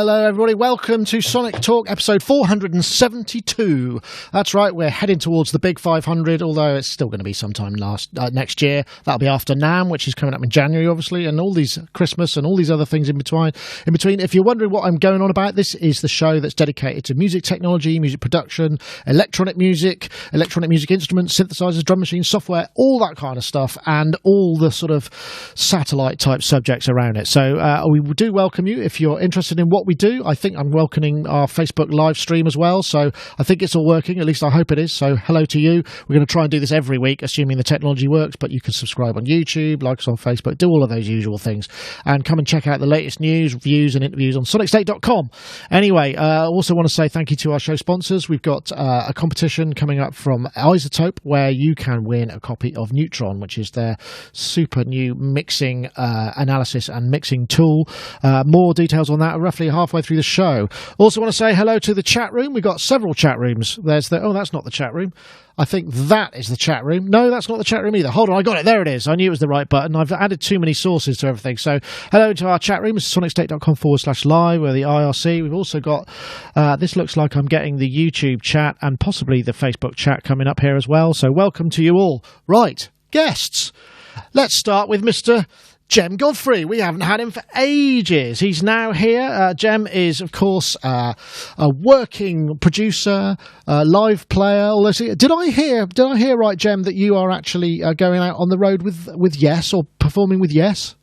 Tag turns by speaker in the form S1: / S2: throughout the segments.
S1: Hello, everybody. Welcome to Sonic Talk, episode 472. That's right, we're heading towards the big 500, although it's still going to be sometime next year. That'll be after NAMM, which is coming up in January, obviously, and all these Christmas and all these other things in between. If you're wondering what I'm going on about, this is the show that's dedicated to music technology, music production, electronic music instruments, synthesizers, drum machines, software, all that kind of stuff, and all the sort of satellite-type subjects around it. So we do welcome you if you're interested in what we do. I think I'm welcoming our Facebook live stream as well, so I think it's all working, at least I hope it is. So hello to you. We're going to try and do this every week, assuming the technology works, but you can subscribe on YouTube, like us on Facebook, do all of those usual things, and come and check out the latest news, reviews and interviews on sonicstate.com. Anyway, I also want to say thank you to our show sponsors. We've got a competition coming up from iZotope where you can win a copy of Neutron, which is their super new mixing analysis and mixing tool. More details on that roughly halfway through the show. Also want to say hello to the chat room. We've got several chat rooms. That's not the chat room. I think that is the chat room. No, that's not the chat room either. Hold on, I got it. There it is. I knew it was the right button. I've added too many sources to everything. So hello to our chat room. It's sonicstate.com/live. We're the IRC. We've also got, this looks like I'm getting the YouTube chat and possibly the Facebook chat coming up here as well. So welcome to you all. Right, guests. Let's start with Mr. Jem Godfrey. We haven't had him for ages. He's now here. Jem is, of course, a working producer, live player. Although, did I hear right, Jem, that you are actually going out on the road with Yes, or performing with Yes?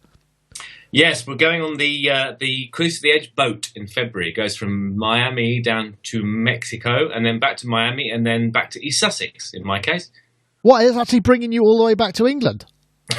S2: Yes, we're going on the Cruise to the Edge boat in February. It goes from Miami down to Mexico, and then back to Miami, and then back to East Sussex, in my case.
S1: What, is actually bringing you all the way back to England?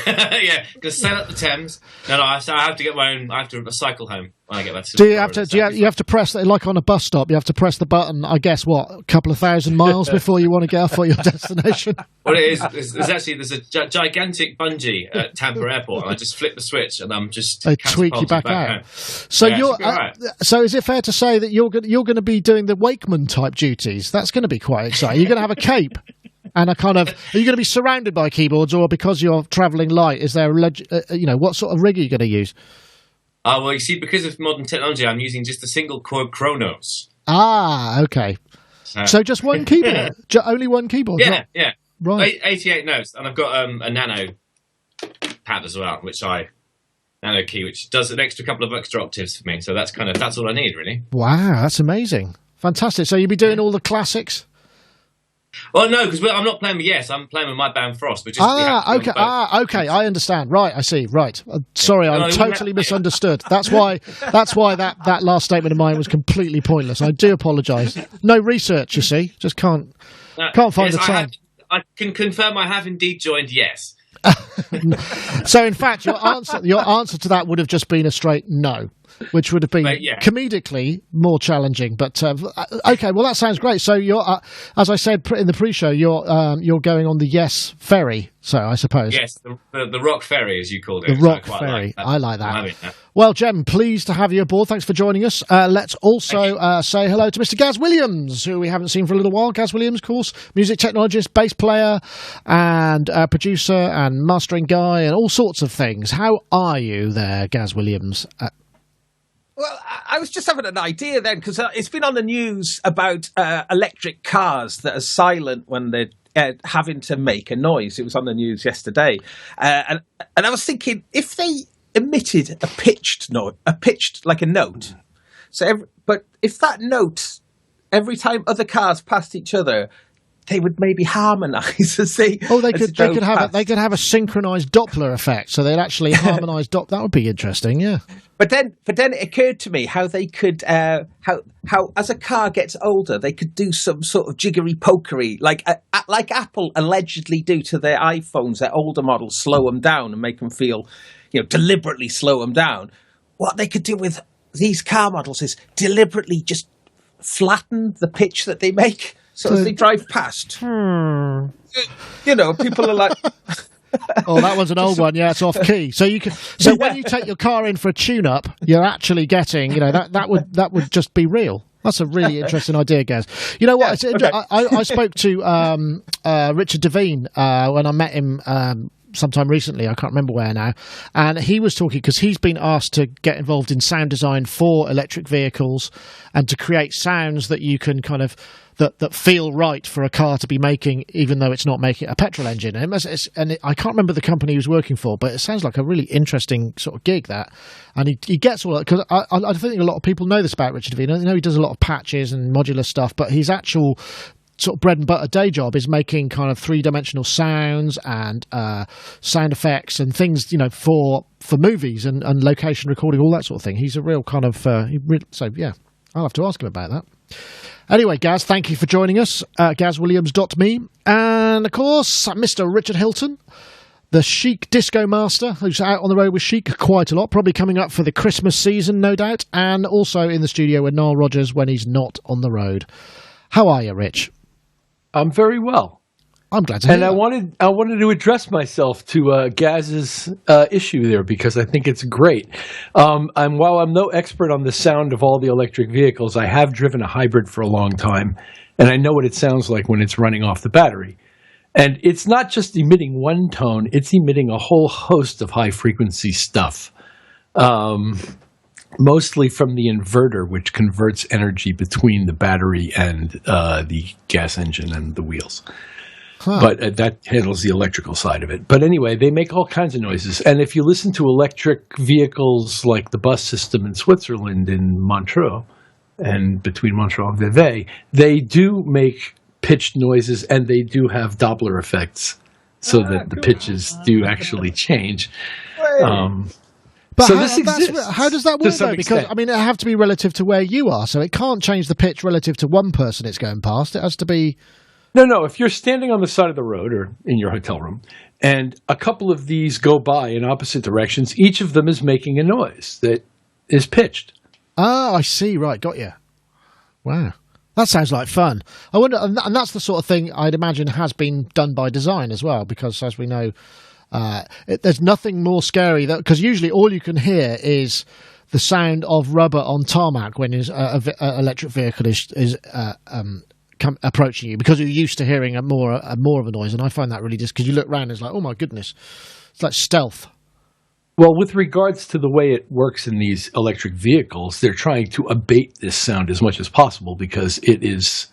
S2: Yeah, going to sail up the Thames. No, I have to get my own. I have to cycle home when I get back to.
S1: Do you have to? You have to press, like on a bus stop? You have to press the button. I guess a couple of thousand miles before you want to get off at your destination.
S2: Well, it is. There's a gigantic bungee at Tampa Airport, and I just flip the switch, and I'm just.
S1: They tweak you back out. Home. So right. So is it fair to say that you're going to be doing the Wakeman type duties? That's going to be quite exciting. You're going to have a cape. And are you going to be surrounded by keyboards, or because you're travelling light, is there what sort of rig are you going to use?
S2: Well, you see, because of modern technology, I'm using just a single chord Kronos.
S1: Okay. So just one keyboard? Only one keyboard?
S2: Yeah. Right. 88 notes, and I've got a nano pad as well, nano key, which does an extra couple of extra octaves for me. So that's all I need, really.
S1: Wow, that's amazing. Fantastic. So you'll be doing all the classics?
S2: Well, no, because I'm not playing with Yes. I'm playing with my band Frost.
S1: Okay. I understand. Right, I see. Right. Sorry, I totally misunderstood. That's why that last statement of mine was completely pointless. I do apologise. No research, you see. Just can't find the time.
S2: I can confirm I have indeed joined Yes.
S1: So, in fact, your answer to that would have just been a straight no, which would have been comedically more challenging. But okay, well, that sounds great. So you're, as I said in the pre-show, you're going on the Yes ferry. So I suppose
S2: the Rock Ferry, as you called it.
S1: The Rock Ferry. I like that. Well, Jem, pleased to have you aboard. Thanks for joining us. Let's also say hello to Mr. Gaz Williams, who we haven't seen for a little while. Gaz Williams, of course, music technologist, bass player, and producer and mastering guy, and all sorts of things. How are you there, Gaz Williams?
S3: Well, I was just having an idea then, because it's been on the news about electric cars that are silent when they're having to make a noise. It was on the news yesterday. And I was thinking, if they emitted a pitched note, like a note, but if that note, every time other cars passed each other, they would maybe harmonise as they.
S1: Oh, they could have a synchronised Doppler effect, so they'd actually harmonise That would be interesting, yeah.
S3: But then it occurred to me how they could how as a car gets older, they could do some sort of jiggery pokery, like Apple allegedly do to their iPhones, their older models, slow them down and make them feel, deliberately slow them down. What they could do with these car models is deliberately just flatten the pitch that they make. So as they drive past, people are like,
S1: oh, that one's an old one. Yeah, it's off key. So when you take your car in for a tune-up, you're actually getting, that would just be real. That's a really interesting idea, Gaz. You know what?
S3: Yeah, okay.
S1: I spoke to Richard Devine when I met him sometime recently. I can't remember where now. And he was talking because he's been asked to get involved in sound design for electric vehicles and to create sounds that you can kind of that feel right for a car to be making, even though it's not making a petrol engine. And I can't remember the company he was working for, but it sounds like a really interesting sort of gig, that. And he gets all that, because I think a lot of people know this about Richard Avino. They know he does a lot of patches and modular stuff, but his actual sort of bread and butter day job is making kind of three-dimensional sounds and sound effects and things, for movies and location recording, all that sort of thing. He's a real kind of so yeah, I'll have to ask him about that. Anyway, Gaz, thank you for joining us. GazWilliams.me. And, of course, Mr. Richard Hilton, the Chic Disco Master, who's out on the road with Chic quite a lot, probably coming up for the Christmas season, no doubt, and also in the studio with Nile Rodgers when he's not on the road. How are you, Rich?
S4: I'm very well.
S1: I'm glad to hear
S4: that.
S1: And
S4: I wanted to address myself to Gaz's issue there, because I think it's great. While I'm no expert on the sound of all the electric vehicles, I have driven a hybrid for a long time, and I know what it sounds like when it's running off the battery. And it's not just emitting one tone, it's emitting a whole host of high-frequency stuff, mostly from the inverter, which converts energy between the battery and the gas engine and the wheels. Huh. But that handles the electrical side of it. But anyway, they make all kinds of noises. And if you listen to electric vehicles like the bus system in Switzerland, in Montreux, and between Montreux and Vevey, they do make pitched noises, and they do have Doppler effects so that the pitches do actually change.
S1: But so how does that work, though? Because, it have to be relative to where you are, so it can't change the pitch relative to one person it's going past. It has to be...
S4: No. If you're standing on the side of the road or in your hotel room, and a couple of these go by in opposite directions, each of them is making a noise that is pitched.
S1: Ah, I see. Right, got you. Wow. That sounds like fun. I wonder, and that's the sort of thing I'd imagine has been done by design as well, because as we know, there's nothing more scary, because usually all you can hear is the sound of rubber on tarmac when an electric vehicle is approaching you, because you're used to hearing more of a noise. And I find that really just, because you look around and it's like, oh my goodness, it's like stealth.
S4: Well, with regards to the way it works in these electric vehicles, they're trying to abate this sound as much as possible, because it is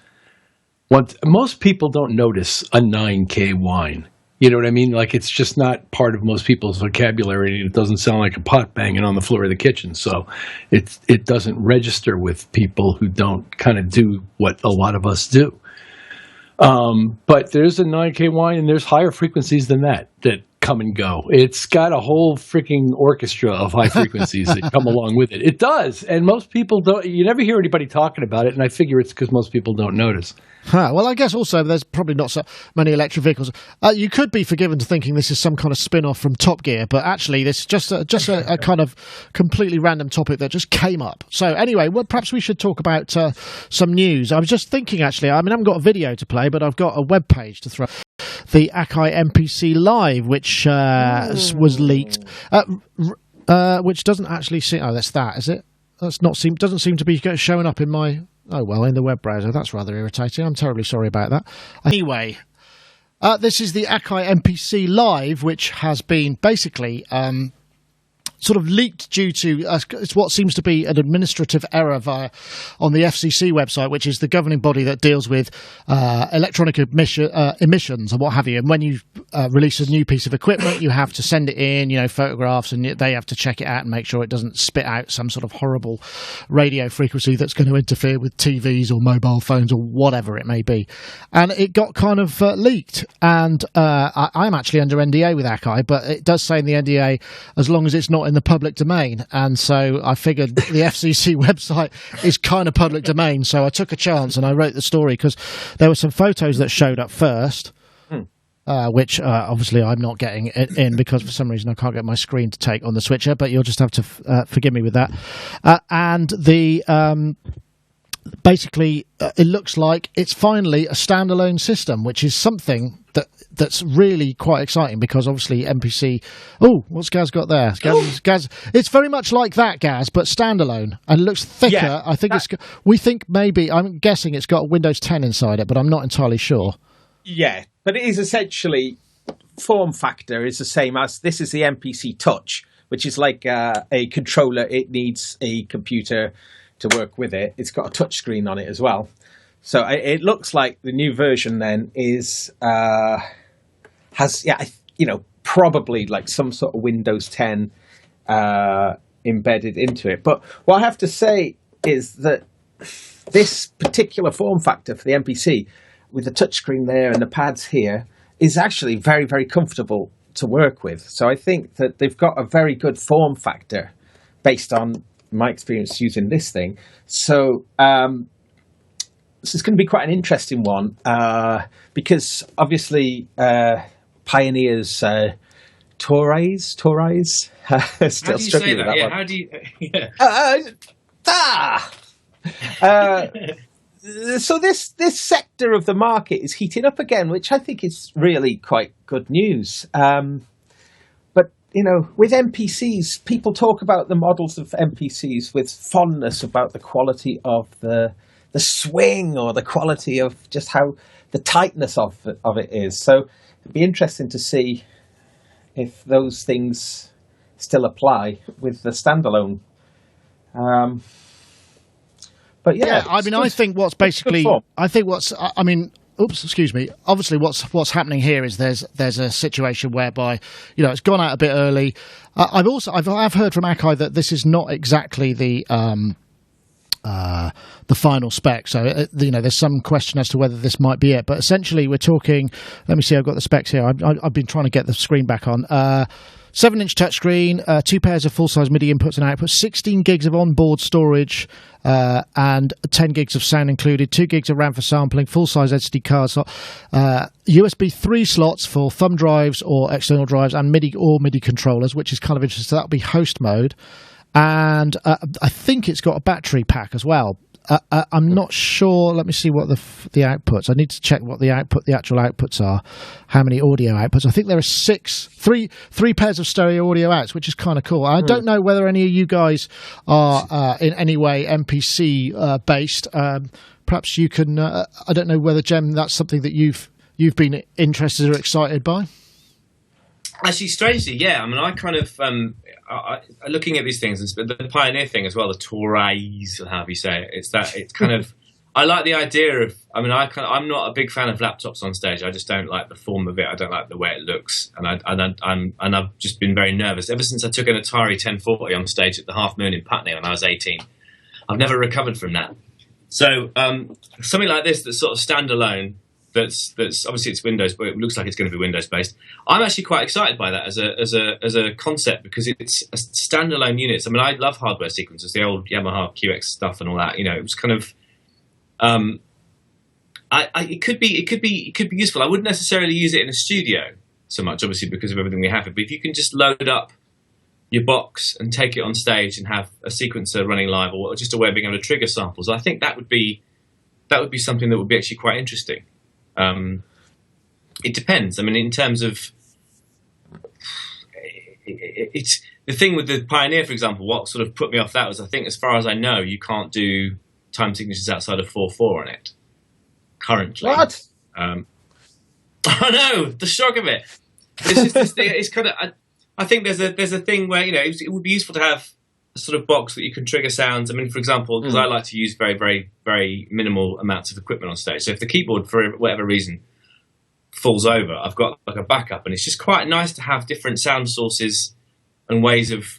S4: most people don't notice a 9K whine. You know what I mean? Like, it's just not part of most people's vocabulary, and it doesn't sound like a pot banging on the floor of the kitchen. So it doesn't register with people who don't kind of do what a lot of us do. But there's a 9K whine, and there's higher frequencies than that come and go. It's got a whole freaking orchestra of high frequencies that come along with it. It does. And most people don't, you never hear anybody talking about it. And I figure it's because most people don't notice.
S1: Well, I guess also there's probably not so many electric vehicles. You could be forgiven to thinking this is some kind of spin-off from Top Gear, but actually this is just a kind of completely random topic that just came up. So anyway, perhaps we should talk about some news. I was just thinking, actually, I haven't got a video to play, but I've got a web page to throw. The Akai MPC Live, which was leaked, which doesn't actually seem... Oh, that's that, is it? Doesn't seem to be showing up in my... Oh, well, in the web browser. That's rather irritating. I'm terribly sorry about that. Anyway, this is the Akai MPC Live, which has been basically... sort of leaked due to it's what seems to be an administrative error on the FCC website, which is the governing body that deals with electronic emissions and what have you. And when you release a new piece of equipment, you have to send it in, photographs, and they have to check it out and make sure it doesn't spit out some sort of horrible radio frequency that's going to interfere with TVs or mobile phones or whatever it may be. And it got kind of leaked. And I'm actually under NDA with Akai, but it does say in the NDA, as long as it's not in the public domain, and so I figured the FCC website is kind of public domain, so I took a chance and I wrote the story, because there were some photos that showed up first, which obviously I'm not getting in because for some reason I can't get my screen to take on the switcher, but you'll just have to forgive me with that. And the basically it looks like it's finally a standalone system, which is something that's really quite exciting, because obviously MPC... Oh, what's Gaz got there? Gaz, it's very much like that, Gaz, but standalone, and it looks thicker. Yeah, I think I'm guessing it's got Windows 10 inside it, but I'm not entirely sure.
S3: Yeah, but it is essentially form factor is the same as this is the MPC Touch, which is like a controller. It needs a computer to work with it. It's got a touch screen on it as well. So it looks like the new version then has probably like some sort of Windows 10 embedded into it. But what I have to say is that this particular form factor for the MPC, with the touchscreen there and the pads here, is actually very, very comfortable to work with. So I think that they've got a very good form factor based on my experience using this thing. So this is going to be quite an interesting one because obviously Pioneer's Torres still struggling with that one.
S2: How do you?
S3: So this sector of the market is heating up again, which I think is really quite good news. But with MPCs, people talk about the models of MPCs with fondness about the quality of the swing or the quality of just how the tightness of it is. So it'd be interesting to see if those things still apply with the standalone. But yeah,
S1: I mean, I think what's basically, excuse me. Obviously, what's happening here is there's a situation whereby it's gone out a bit early. I've heard from Akai that this is not exactly the final spec. So there's some question as to whether this might be it. But essentially, we're talking. Let me see. I've got the specs here. I've been trying to get the screen back on. 7-inch touchscreen, 2 pairs of full-size MIDI inputs and outputs, 16 gigs of onboard storage, and 10 gigs of sound included, 2 gigs of RAM for sampling, full-size SD card slot, USB 3 slots for thumb drives or external drives, and MIDI controllers, which is kind of interesting. So that'll be host mode. And I think it's got a battery pack as well. I'm not sure. Let me see what the outputs. I need to check what the actual outputs are. How many audio outputs? I think there are three pairs of stereo audio outs, which is kind of cool. I don't know whether any of you guys are in any way MPC based. Perhaps you can. I don't know whether Jem, that's something that you've been interested or excited by.
S2: Actually, strangely, yeah. I mean, I kind of looking at these things, and the Pioneer thing as well, the Torres, or however you say it. It's kind of. I like the idea of. I mean, I'm not a big fan of laptops on stage. I just don't like the form of it. I don't like the way it looks, and I've just been very nervous ever since I took an Atari 1040 on stage at the Half Moon in Putney when I was 18. I've never recovered from that. So something like this that's sort of standalone. That's obviously it's Windows, but it looks like it's going to be Windows based. I'm actually quite excited by that as a concept because it's a standalone unit. I mean, I love hardware sequences, the old Yamaha QX stuff and all that. It was kind of, it could be useful. I wouldn't necessarily use it in a studio so much, obviously because of everything we have. But if you can just load up your box and take it on stage and have a sequencer running live, or just a way of being able to trigger samples, I think that would be something that would be actually quite interesting. It depends. I mean, in terms of it's the thing with the Pioneer, for example. What sort of put me off that was, I think, as far as I know, you can't do time signatures outside of 4/4 on it currently.
S3: What?
S2: I know the shock of it. It's just this thing. It's kind of. I think there's a thing where it would be useful to have a sort of box that you can trigger sounds. I mean, for example, because I like to use very, very, very minimal amounts of equipment on stage. So if the keyboard, for whatever reason, falls over, I've got like a backup, and it's just quite nice to have different sound sources and ways of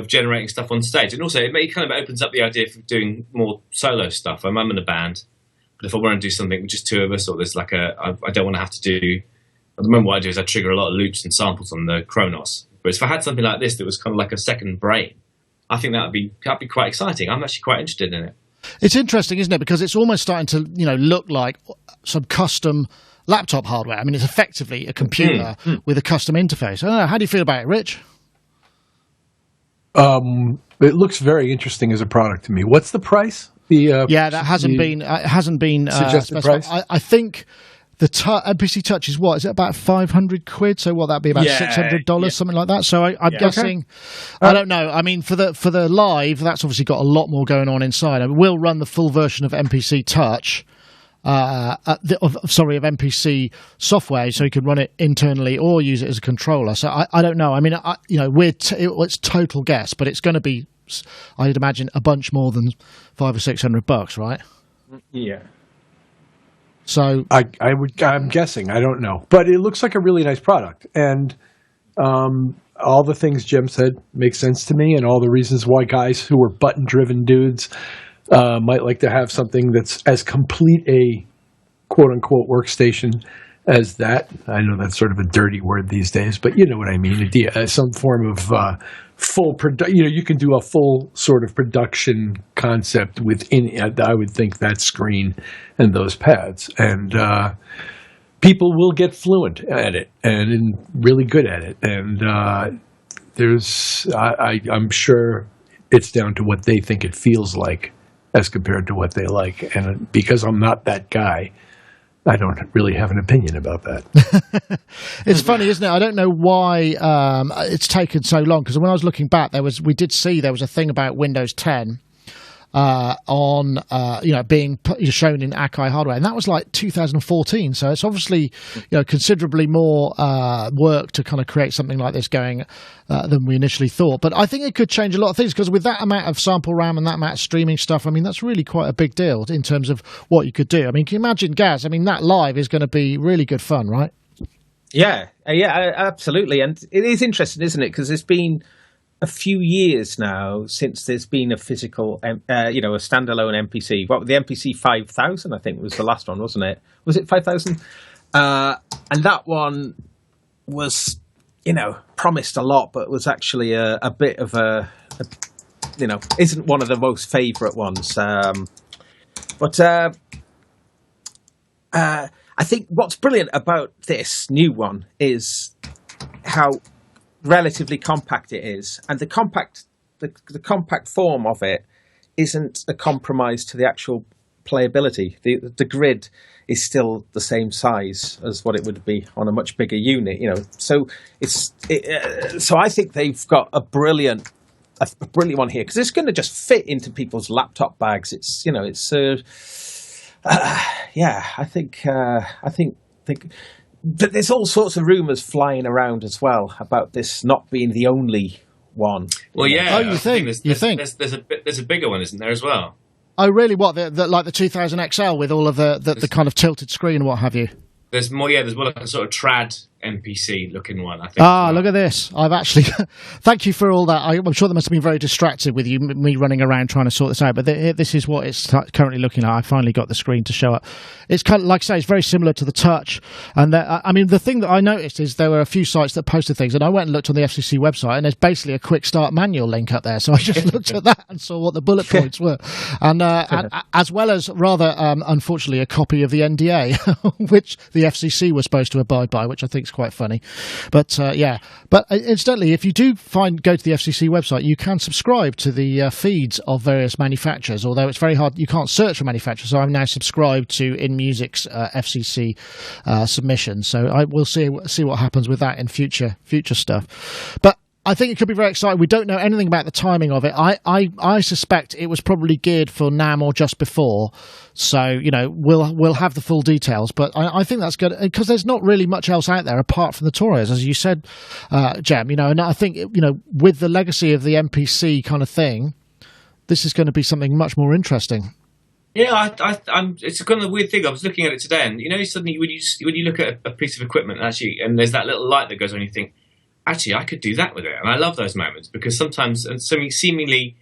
S2: generating stuff on stage. And also, it kind of opens up the idea for doing more solo stuff. I'm in a band, but if I want to do something with just two of us, or there's like I don't want to have to do. At the moment, what I do is I trigger a lot of loops and samples on the Kronos. But if I had something like this that was kind of like a second brain, I think that'd be quite exciting. I'm actually quite interested in it.
S1: It's interesting, isn't it? Because it's almost starting to, look like some custom laptop hardware. I mean, it's effectively a computer with a custom interface. I don't know. How do you feel about it, Rich?
S4: It looks very interesting as a product to me. What's the price?
S1: That hasn't been
S4: suggested price.
S1: I think the MPC Touch is what? Is it about 500 quid? So that'd be about $600, something like that. So I'm guessing. Okay. I don't know. I mean, for the live, that's obviously got a lot more going on inside. I mean, we'll run the full version of MPC Touch of MPC software, so you could run it internally or use it as a controller. So I don't know. I mean, it's total guess, but it's going to be, I'd imagine, a bunch more than $500 or $600, right?
S3: Yeah.
S1: So
S4: I'm guessing. I don't know, but it looks like a really nice product, and all the things Jim said make sense to me, and all the reasons why guys who are button-driven dudes might like to have something that's as complete a quote-unquote workstation as that. I know that's sort of a dirty word these days, but you know what I mean. Some form of full production. You can do a full sort of production concept within, I would think, that screen and those pads. And people will get fluent at it and really good at it. And I'm sure it's down to what they think it feels like as compared to what they like. And because I'm not that guy, I don't really have an opinion about that.
S1: It's funny, isn't it? I don't know why it's taken so long, because when I was looking back, we did see there was a thing about Windows 10 being shown in Akai hardware, and that was like 2014. So it's obviously considerably more work to kind of create something like this going than we initially thought. But I think it could change a lot of things, because with that amount of sample RAM and that amount of streaming stuff, I mean, that's really quite a big deal in terms of what you could do. I mean, can you imagine, Gaz? I mean, that live is going to be really good fun, right?
S3: Yeah, absolutely. And it is interesting, isn't it? Because it's been a few years now since there's been a physical, a standalone MPC. Well, the MPC 5000, I think, was the last one, wasn't it? Was it 5000? And that one was, promised a lot, but was actually a bit of isn't one of the most favourite ones. But I think what's brilliant about this new one is how relatively compact it is, and the compact form of it isn't a compromise to the actual playability. The grid is still the same size as what it would be on a much bigger unit, So so I think they've got a brilliant one here, because it's going to just fit into people's laptop bags. I think. But there's all sorts of rumours flying around as well about this not being the only one.
S2: Well, yeah.
S1: Oh, you think?
S2: There's a bigger one, isn't there, as well?
S1: Oh, really? What, like the 2000 XL with all of the kind of tilted screen and what have you?
S2: There's more. Yeah, there's more like a sort of trad MPC looking one, I think.
S1: Look at this. I've actually thank you for all that. I'm sure that must have been very distracted with me running around trying to sort this out, but this is what it's currently looking like. I finally got the screen to show up. It's kind of, like I say, it's very similar to the Touch. And the thing that I noticed is there were a few sites that posted things, and I went and looked on the FCC website, and there's basically a quick start manual link up there. So I just looked at that and saw what the bullet points were, and as well as rather unfortunately a copy of the NDA, which the FCC was supposed to abide by, which I think is quite funny. But but incidentally, if you do go to the FCC website, you can subscribe to the feeds of various manufacturers, although it's very hard. You can't search for manufacturers, so I'm now subscribed to InMusic's FCC submission, so I will see what happens with that in future stuff. But I think it could be very exciting. We don't know anything about the timing of it. I suspect it was probably geared for NAMM or just before. So, we'll have the full details. But I think that's good, because there's not really much else out there apart from the Toreos, as you said, Jem. And I think, with the legacy of the MPC kind of thing, this is going to be something much more interesting.
S2: Yeah, it's kind of a weird thing. I was looking at it today, and suddenly when you look at a piece of equipment, actually, and there's that little light that goes on, you think, actually, I could do that with it. And I love those moments, because sometimes something seemingly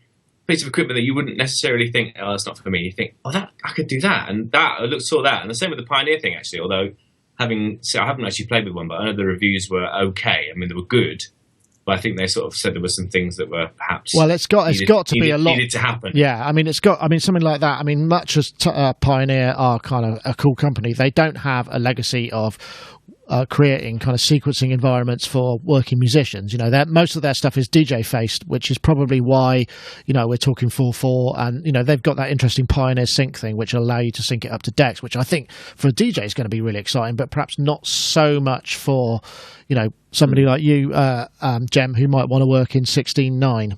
S2: piece of equipment that you wouldn't necessarily think, oh, that's not for me. You think, oh, I could do that, and that. I saw that, and the same with the Pioneer thing, actually. Although I haven't actually played with one, but I know the reviews were okay. I mean, they were good, but I think they sort of said there were some things that were perhaps
S1: it's got to be a lot
S2: needed to happen.
S1: Yeah, I mean, something like that. I mean, much as Pioneer are kind of a cool company, they don't have a legacy of creating kind of sequencing environments for working musicians. Most of their stuff is DJ faced, which is probably why we're talking 4.4, and they've got that interesting Pioneer sync thing, which will allow you to sync it up to decks, which I think for a DJ is going to be really exciting, but perhaps not so much for somebody like you, Jem, who might want to work in 16.9.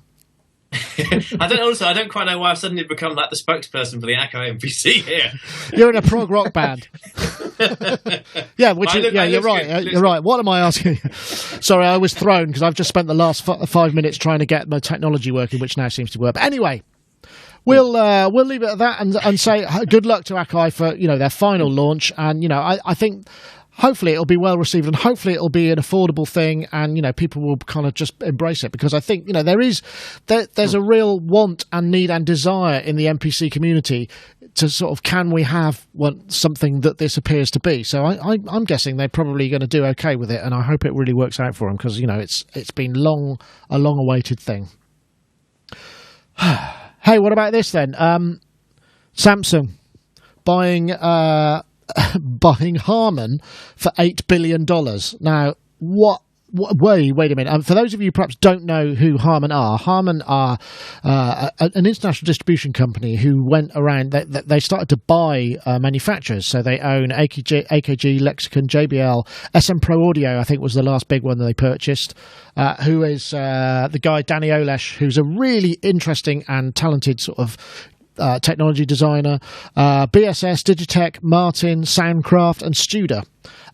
S2: I don't quite know why I've suddenly become like the spokesperson for the Akai MPC here.
S1: You're in a prog rock band. Yeah, you're right. You're right. What am I asking? Sorry, I was thrown because I've just spent the last 5 minutes trying to get my technology working, which now seems to work. But anyway, we'll leave it at that and say good luck to Akai for their final launch. And I think hopefully it'll be well received, and hopefully it'll be an affordable thing, and people will kind of just embrace it, because I think there's a real want and need and desire in the MPC community to sort of, can we have something that this appears to be? So I'm guessing they're probably going to do okay with it, and I hope it really works out for them, because it's been a long awaited thing. Hey, what about this then? Samsung buying Harman for $8 billion. Now, wait a minute. For those of you who perhaps don't know who Harman are an international distribution company who went around. They started to buy manufacturers. So they own AKG, Lexicon, JBL, SM Pro Audio, I think was the last big one that they purchased, who is the guy, Danny Olesh, who's a really interesting and talented sort of technology designer, BSS, Digitech, Martin, Soundcraft, and Studer,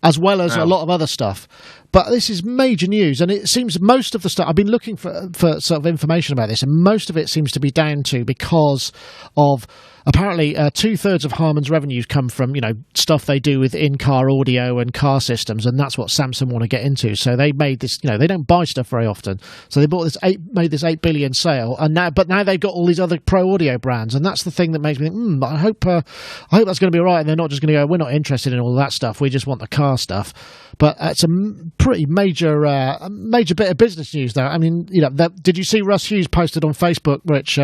S1: as well as a lot of other stuff. But this is major news, and it seems most of the stuff, I've been looking for sort of information about this, and most of it seems to be down to because of apparently 2/3 of Harman's revenues come from stuff they do with in-car audio and car systems, and that's what Samsung want to get into. So they made this, they don't buy stuff very often, so they made this $8 billion sale, and now they've got all these other pro audio brands, and that's the thing that makes me think, I hope that's going to be all right, and they're not just going to go, we're not interested in all that stuff, we just want the car stuff. But it's a pretty major bit of business news, though. I mean, did you see Russ Hughes posted on Facebook, which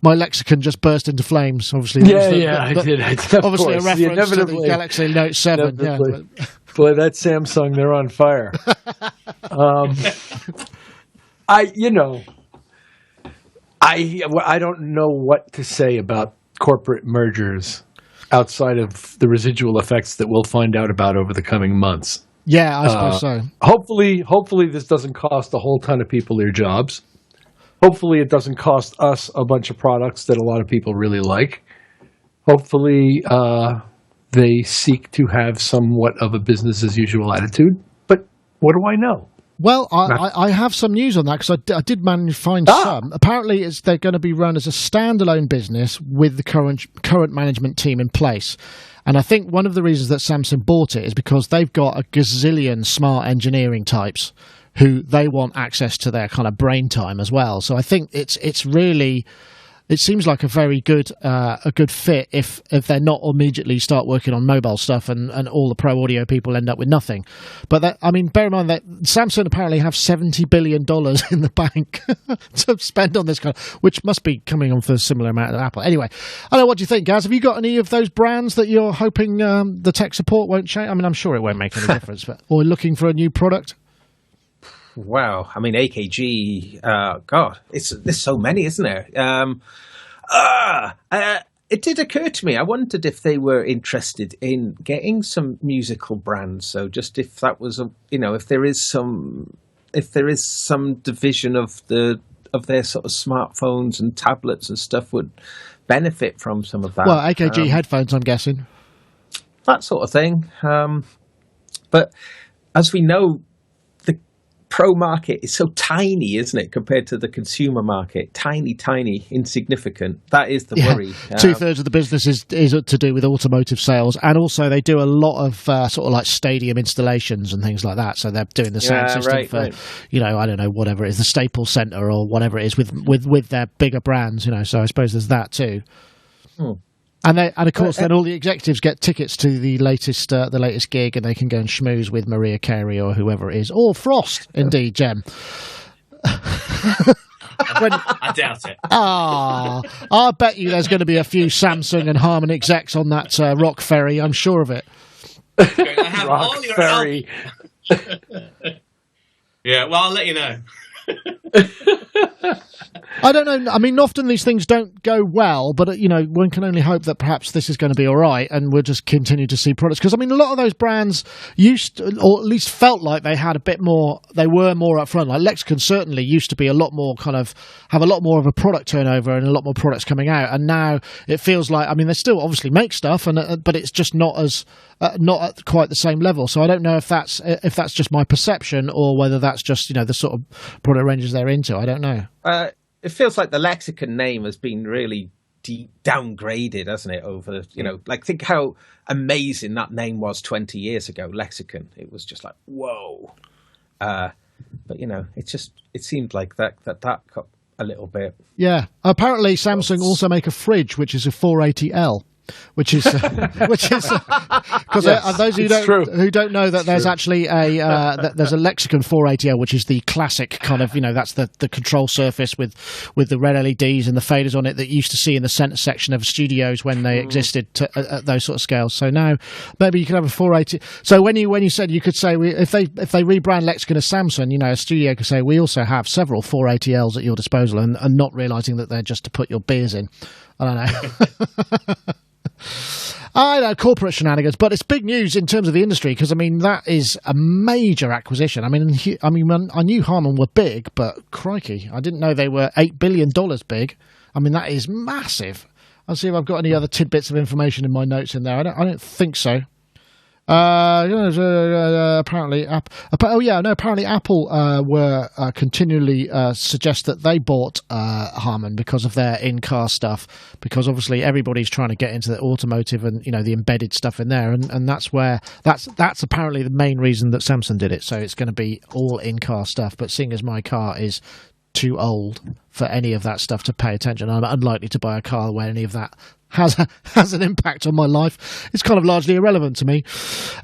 S1: my Lexicon just burst into flames? Obviously,
S4: I did.
S1: Obviously, a reference to the Galaxy Note 7. Yeah,
S4: boy, that Samsung, they're on fire. I don't know what to say about corporate mergers outside of the residual effects that we'll find out about over the coming months.
S1: Yeah, I suppose so.
S4: Hopefully this doesn't cost a whole ton of people their jobs. Hopefully it doesn't cost us a bunch of products that a lot of people really like. Hopefully they seek to have somewhat of a business as usual attitude. But what do I know?
S1: Well, I have some news on that, because I did manage to find some. Apparently, they're going to be run as a standalone business with the current management team in place. And I think one of the reasons that Samsung bought it is because they've got a gazillion smart engineering types who they want access to their kind of brain time as well. So I think it's really... It seems like a very good fit if they're not immediately start working on mobile stuff and all the pro audio people end up with nothing. But bear in mind that Samsung apparently have $70 billion in the bank to spend on this kind of, which must be coming on for a similar amount of Apple. Anyway, I don't know, what do you think, Gaz? Have you got any of those brands that you're hoping the tech support won't change? I mean, I'm sure it won't make any difference, or looking for a new product?
S3: Wow, I mean, AKG, God, there's so many, isn't there? It did occur to me, I wondered if they were interested in getting some musical brands. So just if that was, if there is some division of their sort of smartphones and tablets and stuff would benefit from some of that.
S1: Well, AKG headphones, I'm guessing.
S3: That sort of thing. But as we know, pro market is so tiny, isn't it, compared to the consumer market? Tiny, insignificant. That is the worry.
S1: 2/3 of the business is to do with automotive sales, and also they do a lot of sort of like stadium installations and things like that. So they're doing the sound system for, I don't know, whatever it is, the Staples Center or whatever it is with their bigger brands. So I suppose there's that too. And of course, then all the executives get tickets to the latest gig, and they can go and schmooze with Mariah Carey or whoever it is, or Frost, indeed, Jem.
S2: I doubt it.
S1: I bet you there's going to be a few Samsung and Harman execs on that rock ferry. I'm sure of it.
S4: Rock ferry.
S2: Yeah, well, I'll let you know.
S1: I don't know. I mean, often these things don't go well, but one can only hope that perhaps this is going to be all right, and we'll just continue to see products. Because I mean, a lot of those brands used to, or at least felt like they had a bit more. They were more upfront. Like Lexicon certainly used to be a lot more have a lot more of a product turnover and a lot more products coming out. And now it feels like, I mean, they still obviously make stuff, but it's just not not at quite the same level. So I don't know if that's just my perception or whether that's just the sort of product ranges they're into. I don't know.
S3: It feels like the Lexicon name has been really downgraded, hasn't it? Over, like think how amazing that name was 20 years ago, Lexicon. It was just like, whoa. But it seemed like that got a little bit.
S1: Yeah. Apparently Samsung also make a fridge, which is a 480L. Which is because those who don't know that there's actually there's a Lexicon 480L, which is the classic kind of that's the control surface with the red LEDs and the faders on it that you used to see in the center section of studios when they existed at those sort of scales. So now maybe you could have a 480. So when you said you could say if they rebrand Lexicon as Samsung, a studio could say we also have several 480Ls at your disposal, and not realizing that they're just to put your beers in. I don't know. I know, corporate shenanigans, but it's big news in terms of the industry because, I mean, that is a major acquisition. I mean, I knew Harman were big, but crikey, I didn't know they were $8 billion big. I mean, that is massive. I'll see if I've got any other tidbits of information in my notes in there. I don't think so. Apparently, apparently Apple were continually suggest that they bought Harman because of their in-car stuff. Because obviously everybody's trying to get into the automotive and the embedded stuff in there, and that's apparently the main reason that Samsung did it. So it's going to be all in-car stuff. But seeing as my car is too old for any of that stuff to pay attention, I'm unlikely to buy a car where any of that has an impact on my life. It's kind of largely irrelevant to me.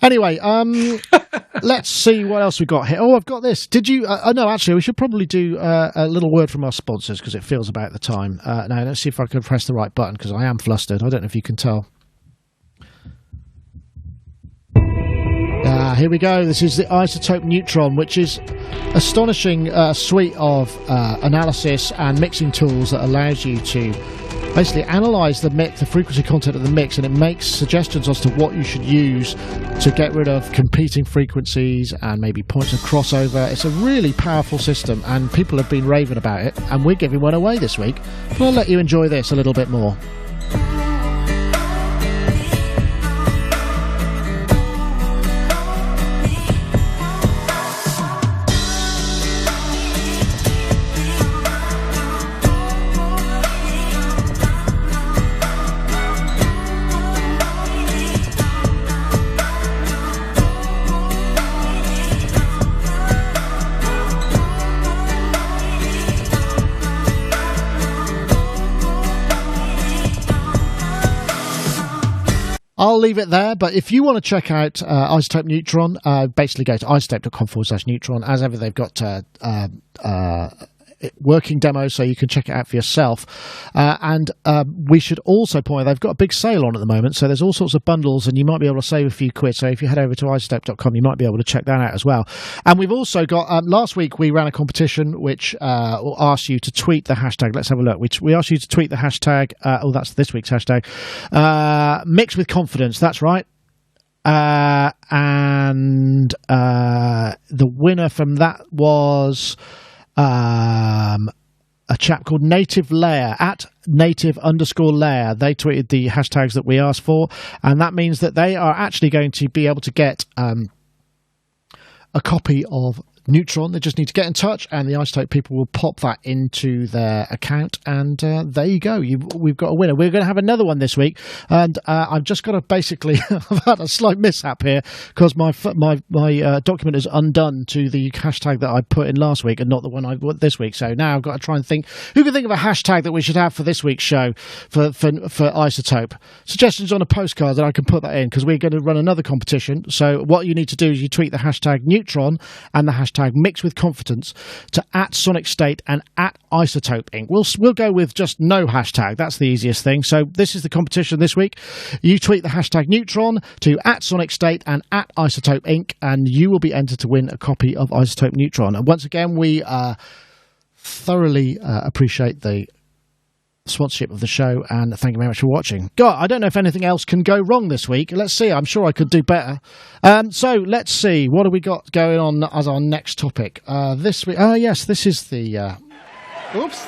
S1: Anyway, let's see what else we got here. Oh, I've got this. Did you? No, actually, we should probably do a little word from our sponsors because it feels about the time. Now, let's see if I can press the right button because I am flustered. I don't know if you can tell. Here we go. This is the iZotope Neutron, which is astonishing suite of analysis and mixing tools that allows you to basically analyze the mix, the frequency content of the mix, and it makes suggestions as to what you should use to get rid of competing frequencies and maybe points of crossover. It's a really powerful system, and people have been raving about it, and we're giving one away this week. But I'll let you enjoy this a little bit more. I'll leave it there, but if you want to check out iZotope Neutron, basically go to izotope.com/neutron. As ever, they've got working demos, so you can check it out for yourself. And we should also point out they've got a big sale on at the moment, so there's all sorts of bundles, and you might be able to save a few quid. So if you head over to izotope.com, you might be able to check that out as well. And we've also got, last week we ran a competition which asked you to tweet the hashtag. Let's have a look. We asked you to tweet the hashtag. That's this week's hashtag. Mix with confidence. That's right. And the winner from that was a chap called Native Layer at native_layer. They tweeted the hashtags that we asked for, and that means that they are actually going to be able to get a copy of Neutron. They just need to get in touch, and the iZotope people will pop that into their account, and there you go. We've got a winner. We're going to have another one this week, and I've just got to basically I've had a slight mishap here because my document is undone to the hashtag that I put in last week and not the one I put this week. So now I've got to try and think who can think of a hashtag that we should have for this week's show for iZotope. Suggestions on a postcard, and I can put that in because we're going to run another competition. So what you need to do is you tweet the hashtag Neutron and the hashtag Mix with Confidence to @SonicState and @iZotope Inc. We'll go with just no hashtag. That's the easiest thing. So this is the competition this week. You tweet the hashtag Neutron to @SonicState and @iZotope Inc. and you will be entered to win a copy of iZotope Neutron. And once again, we thoroughly appreciate the sponsorship of the show, and thank you very much for watching. God, I don't know if anything else can go wrong this week. Let's see. I'm sure I could do better. So let's see. What have we got going on as our next topic this week? Yes, this is the
S5: Oops.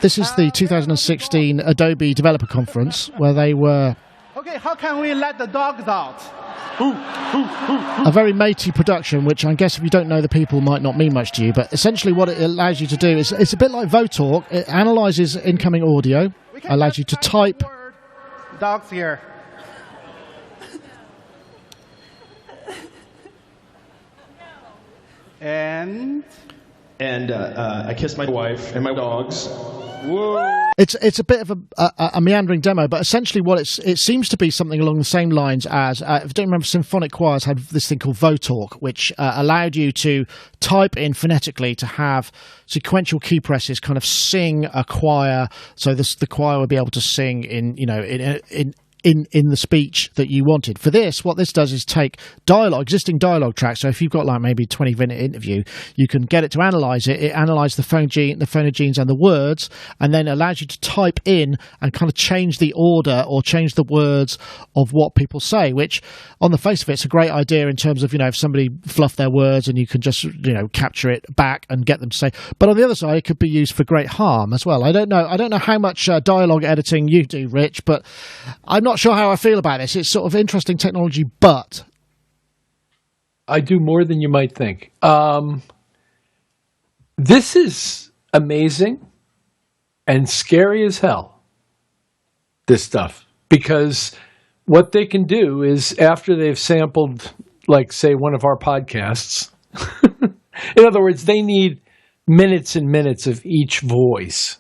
S1: this is the 2016 Adobe Developer Conference, where they were
S5: Okay, how can we let the dogs out?
S1: a very matey production, which I guess if you don't know the people might not mean much to you, but essentially what it allows you to do is, it's a bit like Votalk. It analyzes incoming audio, allows you to type.
S5: Dogs here. And
S6: I kissed my wife and my dogs.
S5: whoa.
S1: It's a bit of a meandering demo, but essentially what it seems to be something along the same lines as, if I don't remember, symphonic choirs had this thing called Votalk, which allowed you to type in phonetically to have sequential key presses kind of sing a choir. So the choir would be able to sing in the speech that you wanted. For this, what this does is take existing dialogue tracks. So if you've got like maybe a 20-minute interview, you can get it to analyze it. It analyzes the phonogenes and the words, and then allows you to type in and kind of change the order or change the words of what people say, which on the face of it, it's a great idea in terms of, if somebody fluffed their words and you can just, capture it back and get them to say. But on the other side, it could be used for great harm as well. I don't know how much dialogue editing you do, Rich, but I'm not sure how I feel about this. It's sort of interesting technology, but
S4: I do more than you might think. This is amazing and scary as hell, this stuff, because what they can do is, after they've sampled, like, say, one of our podcasts, in other words, they need minutes and minutes of each voice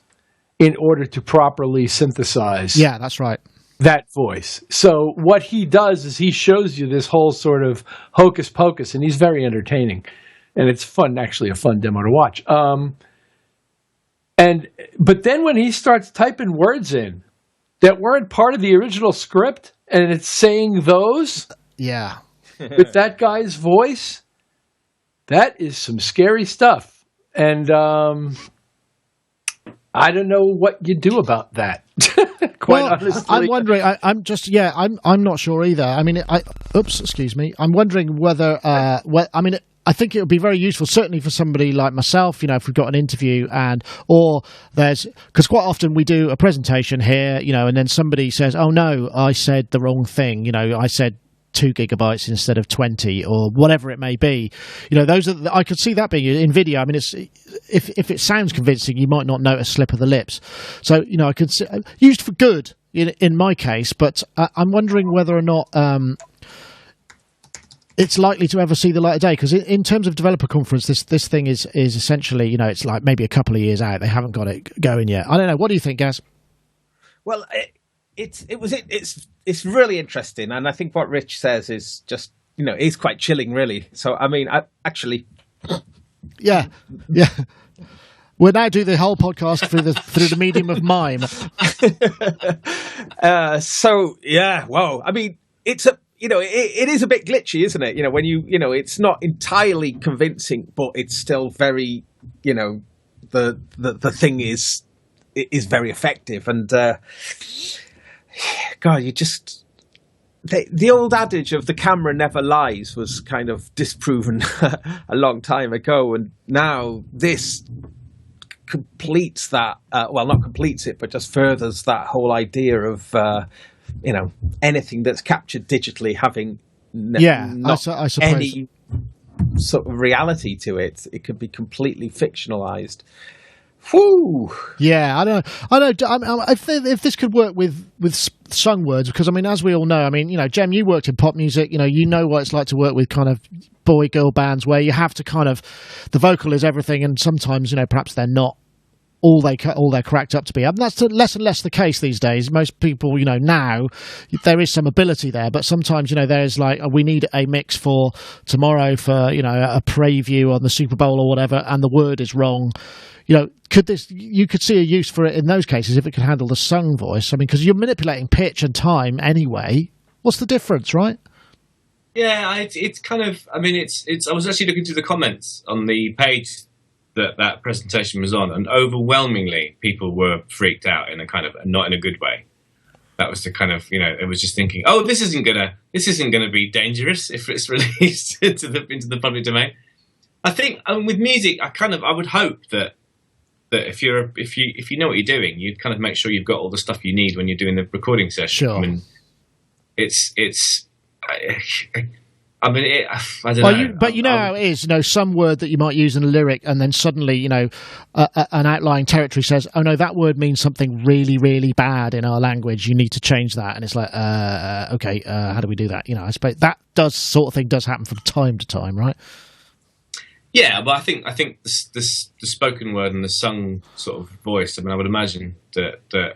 S4: in order to properly synthesize.
S1: Yeah, that's right.
S4: That voice. So what he does is he shows you this whole sort of hocus pocus, and he's very entertaining, and it's fun, actually a fun demo to watch. But then when he starts typing words in that weren't part of the original script, and it's saying those,
S1: Yeah.
S4: with that guy's voice, that is some scary stuff. And I don't know what you do about that. Quite honestly,
S1: I'm wondering. I'm not sure either. I mean, excuse me. I'm wondering whether. I think it would be very useful, certainly for somebody like myself. If we've got an interview because quite often we do a presentation here, and then somebody says, "Oh no, I said the wrong thing." I said 2 gigabytes instead of 20, or whatever it may be. Those are I could see that being in video. I mean, it's if it sounds convincing, you might not notice slip of the lips. So I could see, used for good in my case, but I'm wondering whether or not it's likely to ever see the light of day, because in terms of developer conference, this thing is essentially, it's like maybe a couple of years out. They haven't got it going yet. I don't know. What do you think, Gaz?
S3: Well, it's really interesting, and I think what Rich says is just is quite chilling, really. So I mean,
S1: yeah. We'll now do the whole podcast through the medium of mime.
S3: Well, I mean, it is a bit glitchy, isn't it? When it's not entirely convincing, but it's still very, the thing is very effective, and God, the old adage of the camera never lies was kind of disproven a long time ago, and now this completes that. Not completes it, but just furthers that whole idea of anything that's captured digitally having I suppose
S1: any
S3: sort of reality to it. It could be completely fictionalized. Whew.
S1: Yeah, I don't know. If this could work with sung words, because I mean, as we all know, I mean, Jem, you worked in pop music. You know what it's like to work with kind of boy girl bands where you have to kind of, the vocal is everything, and sometimes perhaps they're not all they're cracked up to be. And that's less and less the case these days. Most people, now there is some ability there, but sometimes, there's like, we need a mix for tomorrow for, a preview on the Super Bowl or whatever, and the word is wrong. You could see a use for it in those cases if it could handle the sung voice. I mean, because you're manipulating pitch and time anyway. What's the difference, right?
S2: Yeah, it's kind of. I mean, it's. I was actually looking through the comments on the page that presentation was on, and overwhelmingly people were freaked out in a kind of not in a good way. That was the kind of, it was just thinking, oh, this isn't gonna be dangerous if it's released into the public domain. I think with music, I would hope that if you know what you're doing, you'd kind of make sure you've got all the stuff you need when you're doing the recording session.
S1: Sure.
S2: I mean, I don't know.
S1: But you know how it is. Some word that you might use in a lyric, and then suddenly, an outlying territory says, "Oh no, that word means something really, really bad in our language. You need to change that." And it's like, okay, how do we do that? I suppose that sort of thing does happen from time to time, right?
S2: Yeah, but I think the spoken word and the sung sort of voice. I mean, I would imagine that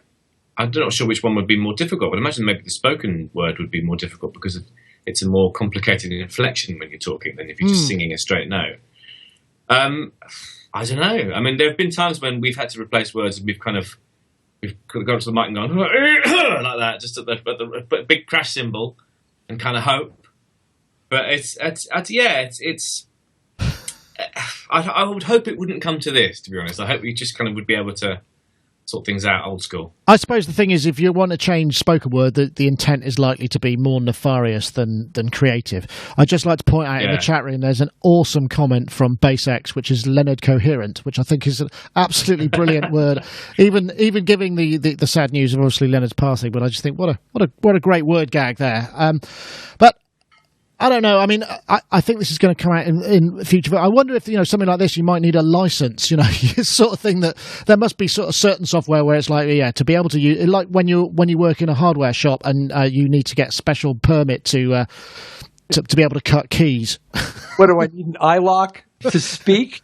S2: I'm not sure which one would be more difficult. But I imagine maybe the spoken word would be more difficult because it's a more complicated inflection when you're talking than if you're just singing a straight note. I don't know. I mean, there have been times when we've had to replace words and we've gone up to the mic and gone like that, just at the big crash cymbal, and kind of hope. But I would hope it wouldn't come to this, to be honest. I hope we just kind of would be able to sort things out old school.
S1: I suppose the thing is, if you want to change spoken word, the intent is likely to be more nefarious than creative. I'd just like to point out in the chat room, there's an awesome comment from BassX, which is Leonard Coherent, which I think is an absolutely brilliant word. Even giving the sad news of obviously Leonard's passing, but I just think what a great word gag there. But I don't know. I mean, I think this is going to come out in future. I wonder if, something like this, you might need a license, sort of thing, that there must be sort of certain software where it's like, to be able to use, like when you work in a hardware shop and you need to get special permit to be able to cut keys.
S4: What do I need, an iLock to speak?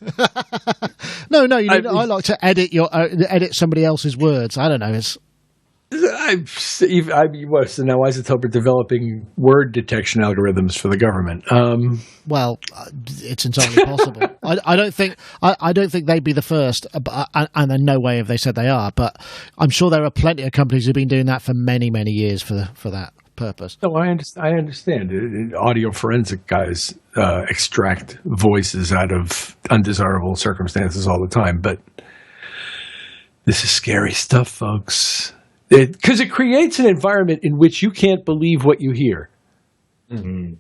S1: No, you need an iLock to edit somebody else's words. I don't know.
S4: So now Isotope are developing word detection algorithms for the government.
S1: Well, it's entirely possible. I don't think they'd be the first, and in no way have they said they are. But I'm sure there are plenty of companies who've been doing that for many, many years for that purpose.
S4: No, I understand. Audio forensic guys extract voices out of undesirable circumstances all the time, but this is scary stuff, folks. Because it creates an environment in which you can't believe what you hear. Mm-hmm.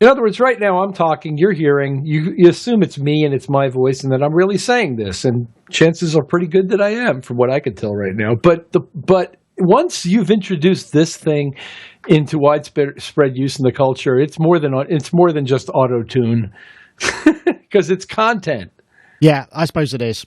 S4: In other words, right now I'm talking, you're hearing, you assume it's me and it's my voice and that I'm really saying this, and chances are pretty good that I am, from what I can tell right now. But once you've introduced this thing into widespread use in the culture, it's more than just auto-tune, because it's content.
S1: Yeah, I suppose it is.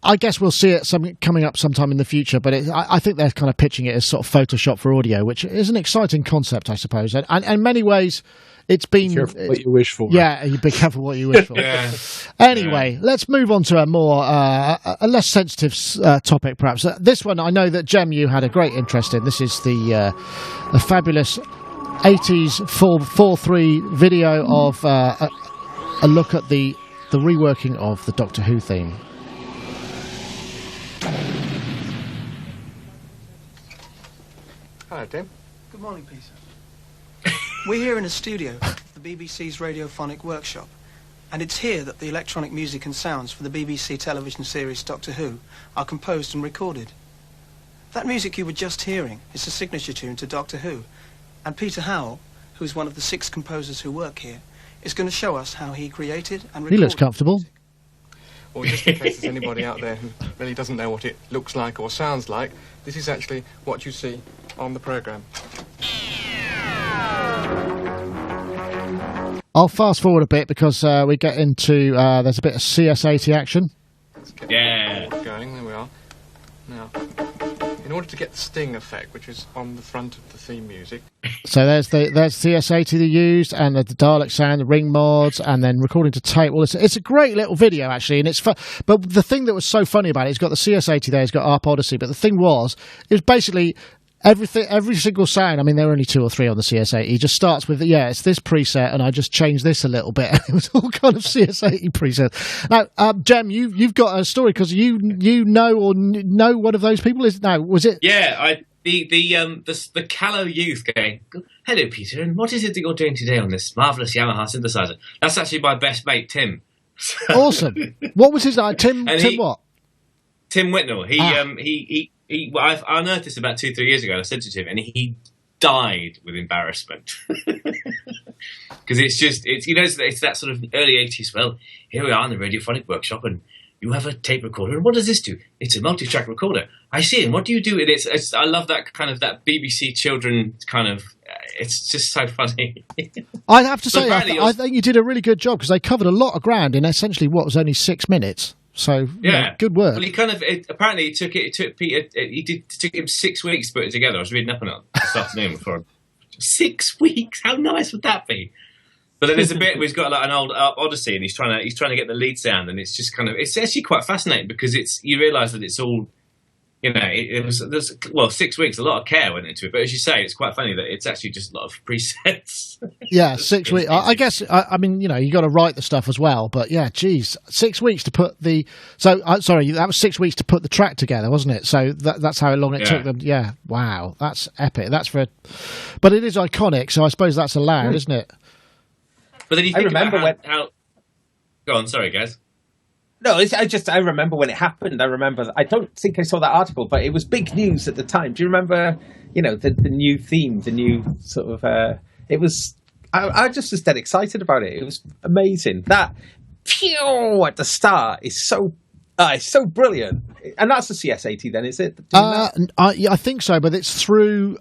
S1: I guess we'll see it coming up sometime in the future, but I think they're kind of pitching it as sort of Photoshop for audio, which is an exciting concept, I suppose. And in many ways, it's been...
S4: Be careful what you wish for.
S1: Yeah, you be careful what you wish for.
S2: Yeah.
S1: Anyway, let's move on to a more, a less sensitive topic, perhaps. This one, I know that, Jem, you had a great interest in. This is the fabulous 80s 4:3 video of a look at the reworking of the Doctor Who theme.
S7: Hello, Tim. Good morning, Peter. We're here in a studio, the BBC's Radiophonic Workshop, and it's here that the electronic music and sounds for the BBC television series Doctor Who are composed and recorded. That music you were just hearing is the signature tune to Doctor Who, and Peter Howell, who is one of the 6 composers who work here, is going to show us how he created and recorded.
S1: He looks comfortable.
S7: Music. Well, just in case there's anybody out there who really doesn't know what it looks like or sounds like, this is actually what you see on the programme.
S1: I'll fast forward a bit because we get into, there's a bit of CS80 action.
S2: Yeah.
S7: Going, there we are. Now, in order to get the sting effect, which is on the front of the theme music.
S1: So there's CS80 they used, and the Dalek sound, the ring mods, and then recording to tape. Well, it's a great little video, actually, and it's fun. But the thing that was so funny about it, it's got the CS80 there, it's got ARP Odyssey, but the thing was, it was basically everything, every single sound. I mean, there are only 2 or 3 on the CS80. He just starts with, it's this preset, and I just changed this a little bit. It was all kind of CS80 presets. Now, Jem, you've got a story because you know one of those people. Was it?
S2: Yeah, the callow youth going, "Hello, Peter, and what is it that you're doing today on this marvellous Yamaha synthesizer?" That's actually my best mate, Tim,
S1: Awesome. What was his name? Tim what?
S2: Tim Whitnell. I unearthed this about 2-3 years ago. And I said to him, and he died with embarrassment because it's that sort of early 80s. Well, here we are in the Radiophonic Workshop, and you have a tape recorder. And what does this do? It's a multi-track recorder. I see. And what do you do? And it's I love that kind of that BBC children kind of. It's just so funny.
S1: I have to say, I think you did a really good job because they covered a lot of ground in essentially what was only 6 minutes. So yeah, good work.
S2: Well, he kind of apparently it took Peter. It took him 6 weeks to put it together. I was reading up on it this afternoon before. 6 weeks? How nice would that be? But then there's a bit where he's got like an old Odyssey, and he's trying to get the lead sound, and it's just it's actually quite fascinating because you realise that it's all. There's 6 weeks, a lot of care went into it. But as you say, it's quite funny that it's actually just a lot of presets.
S1: Yeah, 6 weeks. I guess, I mean, you got to write the stuff as well. But yeah, geez, 6 weeks to put the... sorry, that was 6 weeks to put the track together, wasn't it? So that's how long it took them. Yeah, wow, that's epic. But it is iconic, so I suppose that's allowed, isn't it?
S2: But then you think about how... Go on, sorry, guys.
S3: No, I remember when it happened. I don't think I saw that article, but it was big news at the time. Do you remember, the new theme, the new sort of, it was, I just was dead excited about it. It was amazing. That, phew, at the start is so brilliant. And that's the CS80 then, is it?
S1: I think so, but it's through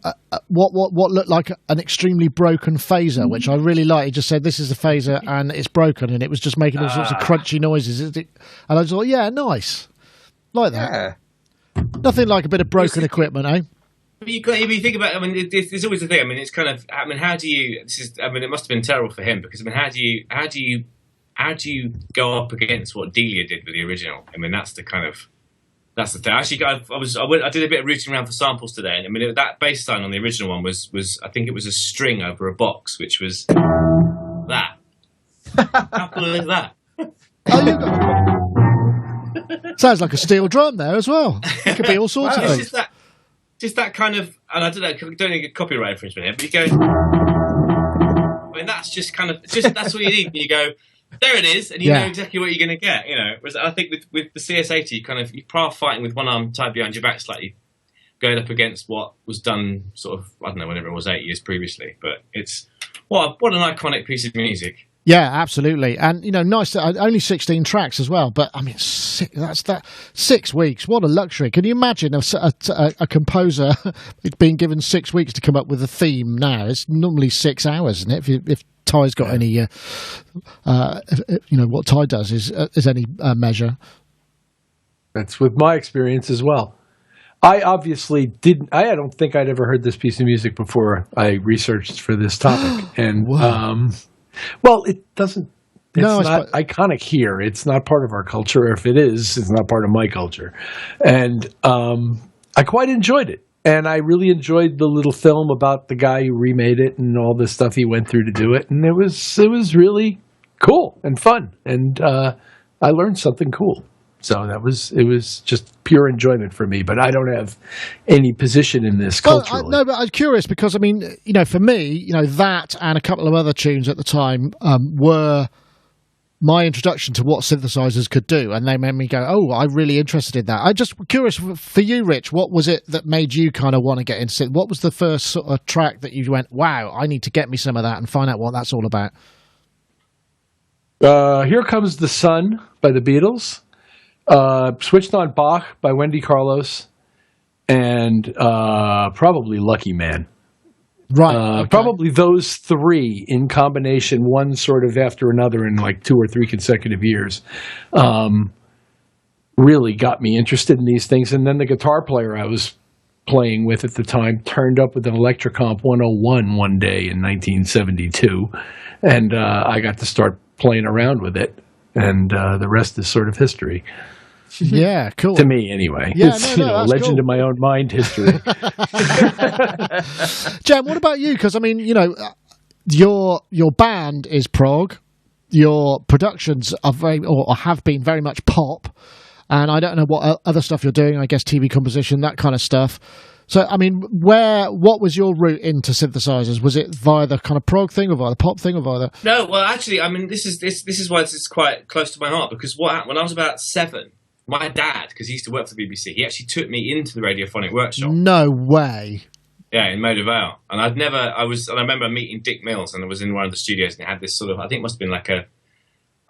S1: what looked like an extremely broken phaser, which I really like. He just said, this is a phaser and it's broken, and it was just making all sorts of crunchy noises. And I just thought, yeah, nice. Like that. Yeah. Nothing like a bit of broken equipment, eh?
S2: You think about it, I mean, there's always a thing. I mean, it's kind of, I mean, how do you, it must have been terrible for him because, I mean, how do you go up against what Delia did with the original? I mean, that's the thing. Actually, I did a bit of rooting around for samples today, and I mean that bass line on the original one was I think it was a string over a box, which was that. How cool is that?
S1: Sounds like a steel drum there as well. It could be all sorts of things.
S2: Just that kind of, and I don't need a copyright infringement here, but you go. I mean, that's just that's what you need. You go. There it is, and you know exactly what you're going to get. Whereas I think with the CS80, you're fighting with one arm tied behind your back slightly, going up against what was done sort of, I don't know, whenever it was 8 years previously. But it's what an iconic piece of music.
S1: Yeah, absolutely, and nice. Only 16 tracks as well, but I mean, 6 weeks. What a luxury! Can you imagine a composer being given 6 weeks to come up with a theme? Now it's normally 6 hours, isn't it? If Ty's got any, what Ty does is any measure.
S4: That's with my experience as well. I obviously didn't. I don't think I'd ever heard this piece of music before I researched for this topic, and well, it doesn't. It's not iconic here. It's not part of our culture. If it is, it's not part of my culture, and I quite enjoyed it. And I really enjoyed the little film about the guy who remade it and all the stuff he went through to do it. And it was really cool and fun. And I learned something cool. So it was just pure enjoyment for me. But I don't have any position in this culturally.
S1: No, but I'm curious because, I mean, for me, that and a couple of other tunes at the time were my introduction to what synthesizers could do, and they made me go, oh, I'm really interested in that. I'm just curious, for you, Rich, what was it that made you kind of want to get into it? What was the first sort of track that you went, wow, I need to get me some of that and find out what that's all about?
S4: Here Comes the Sun by the Beatles, Switched on Bach by Wendy Carlos, and probably Lucky Man.
S1: Right. Okay.
S4: Probably those three in combination, one sort of after another in like 2 or 3 consecutive years, really got me interested in these things. And then the guitar player I was playing with at the time turned up with an Electrocomp 101 one day in 1972. And I got to start playing around with it. And the rest is sort of history.
S1: Yeah, cool.
S4: To me, anyway.
S1: Yeah,
S4: it's legend
S1: cool.
S4: in my own mind history.
S1: Jem, what about you? Because, I mean, your band is prog. Your productions are have been very much pop. And I don't know what other stuff you're doing. I guess TV composition, that kind of stuff. So, I mean, what was your route into synthesizers? Was it via the kind of prog thing, or via the pop thing, or via the...
S2: No, well, actually, I mean, this is why this is quite close to my heart, because what happened, when I was about 7, my dad, because he used to work for the BBC, he actually took me into the Radiophonic Workshop.
S1: No way.
S2: Yeah, in Maida Vale. And I remember meeting Dick Mills, and I was in one of the studios, and it had this sort of, I think it must have been like I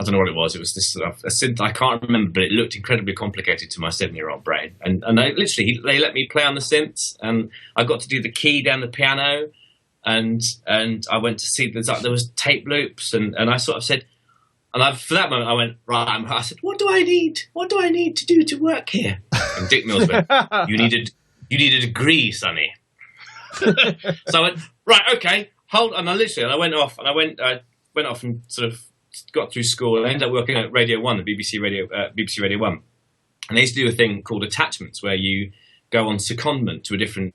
S2: don't know what it was. It was this sort of a synth. I can't remember, but it looked incredibly complicated to my 7-year-old brain. And they let me play on the synths, and I got to do the key down the piano, and I went to see there was tape loops, and I sort of said, for that moment I went right. I said, what do I need? What do I need to do to work here? And Dick Mills went, you need a degree, sonny. So I went, right, okay, hold. And I went off and sort of got through school, and I ended up working at Radio 1, the BBC Radio 1. And they used to do a thing called attachments, where you go on secondment to a different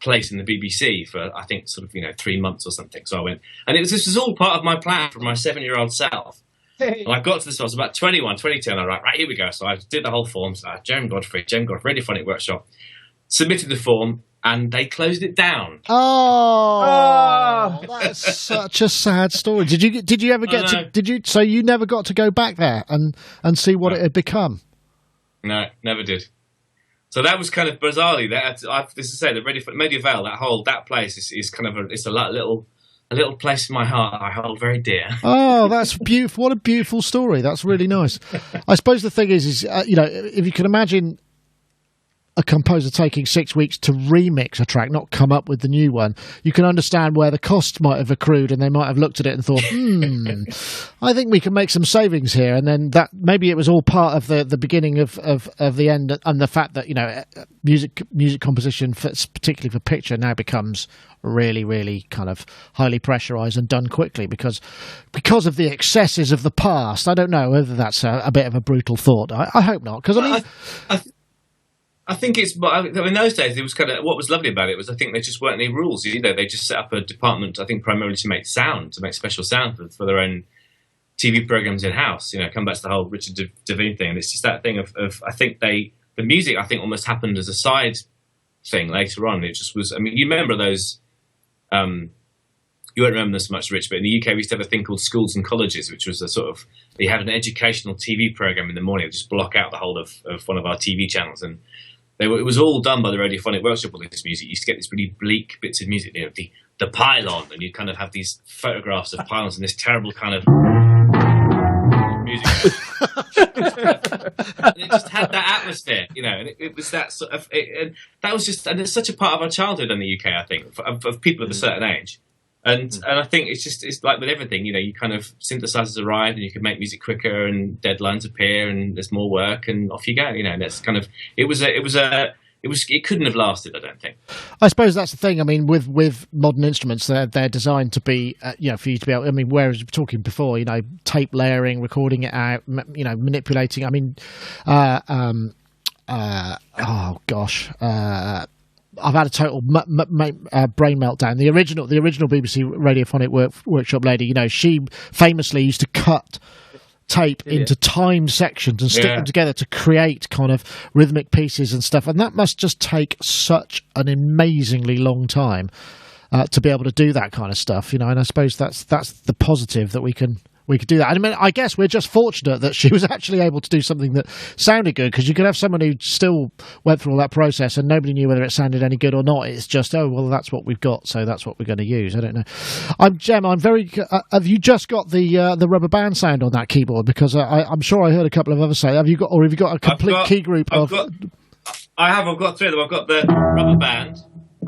S2: place in the BBC for, I think, sort of, 3 months or something. So I went, and this was all part of my plan for my 7-year-old self. And I got to this, I was about 21, 22, and I was like, right, here we go. So I did the whole form, so Jem Godfrey, Radiophonic Workshop, submitted the form, and they closed it down.
S1: Oh, that's such a sad story. Did you ever get to? So you never got to go back there and see what it had become?
S2: No, never did. So that was kind of bizarrely that. This is the Maida Vale. That place is kind of a little place in my heart I hold very dear.
S1: Oh, that's beautiful! What a beautiful story. That's really nice. I suppose the thing is if you can imagine a composer taking 6 weeks to remix a track, not come up with the new one, you can understand where the costs might have accrued, and they might have looked at it and thought, I think we can make some savings here. And then that maybe it was all part of the beginning of the end, and the fact that music composition, particularly for picture, now becomes really, really kind of highly pressurized and done quickly because of the excesses of the past. I don't know whether that's a bit of a brutal thought. I hope not, because
S2: I think it's, in those days, it was kind of, what was lovely about it was I think there just weren't any rules. They just set up a department, I think, primarily to make special sound for their own TV programs in-house. Come back to the whole Richard Devine thing. And it's just that thing of I think the music, I think, almost happened as a side thing later on. It just was, I mean, you remember those, you won't remember this much, Rich, but in the UK we used to have a thing called Schools and Colleges, which was a sort of, you had an educational TV program in the morning. It would just block out the whole of one of our TV channels, and it was all done by the Radiophonic Workshop. All this music, you used to get these really bleak bits of music, the pylon, and you kind of have these photographs of pylons and this terrible kind of music. And it just had that atmosphere, and it was that sort of. That was just, and it's such a part of our childhood in the UK, I think, of people of a certain age. And I think it's like with everything, you kind of synthesizers arrive and you can make music quicker and deadlines appear and there's more work and off you go. And that's kind of it couldn't have lasted, I don't think.
S1: I suppose that's the thing. I mean, with modern instruments, they're designed to be for you to be able. I mean, whereas we were talking before, tape layering, recording it out, manipulating. I mean, oh gosh. I've had a total brain meltdown. The original BBC Radiophonic Workshop lady, she famously used to cut tape into timed sections and stick them together to create kind of rhythmic pieces and stuff. And that must just take such an amazingly long time to be able to do that kind of stuff, And I suppose that's the positive that we could do that. I mean, I guess we're just fortunate that she was actually able to do something that sounded good, because you could have someone who still went through all that process and nobody knew whether it sounded any good or not. It's just, that's what we've got, so that's what we're going to use. I don't know. Jem, I'm very. Have you just got the rubber band sound on that keyboard? Because I'm sure I heard a couple of others say. Have you got a complete key group of?
S2: I've got 3 of them. I've got the rubber band.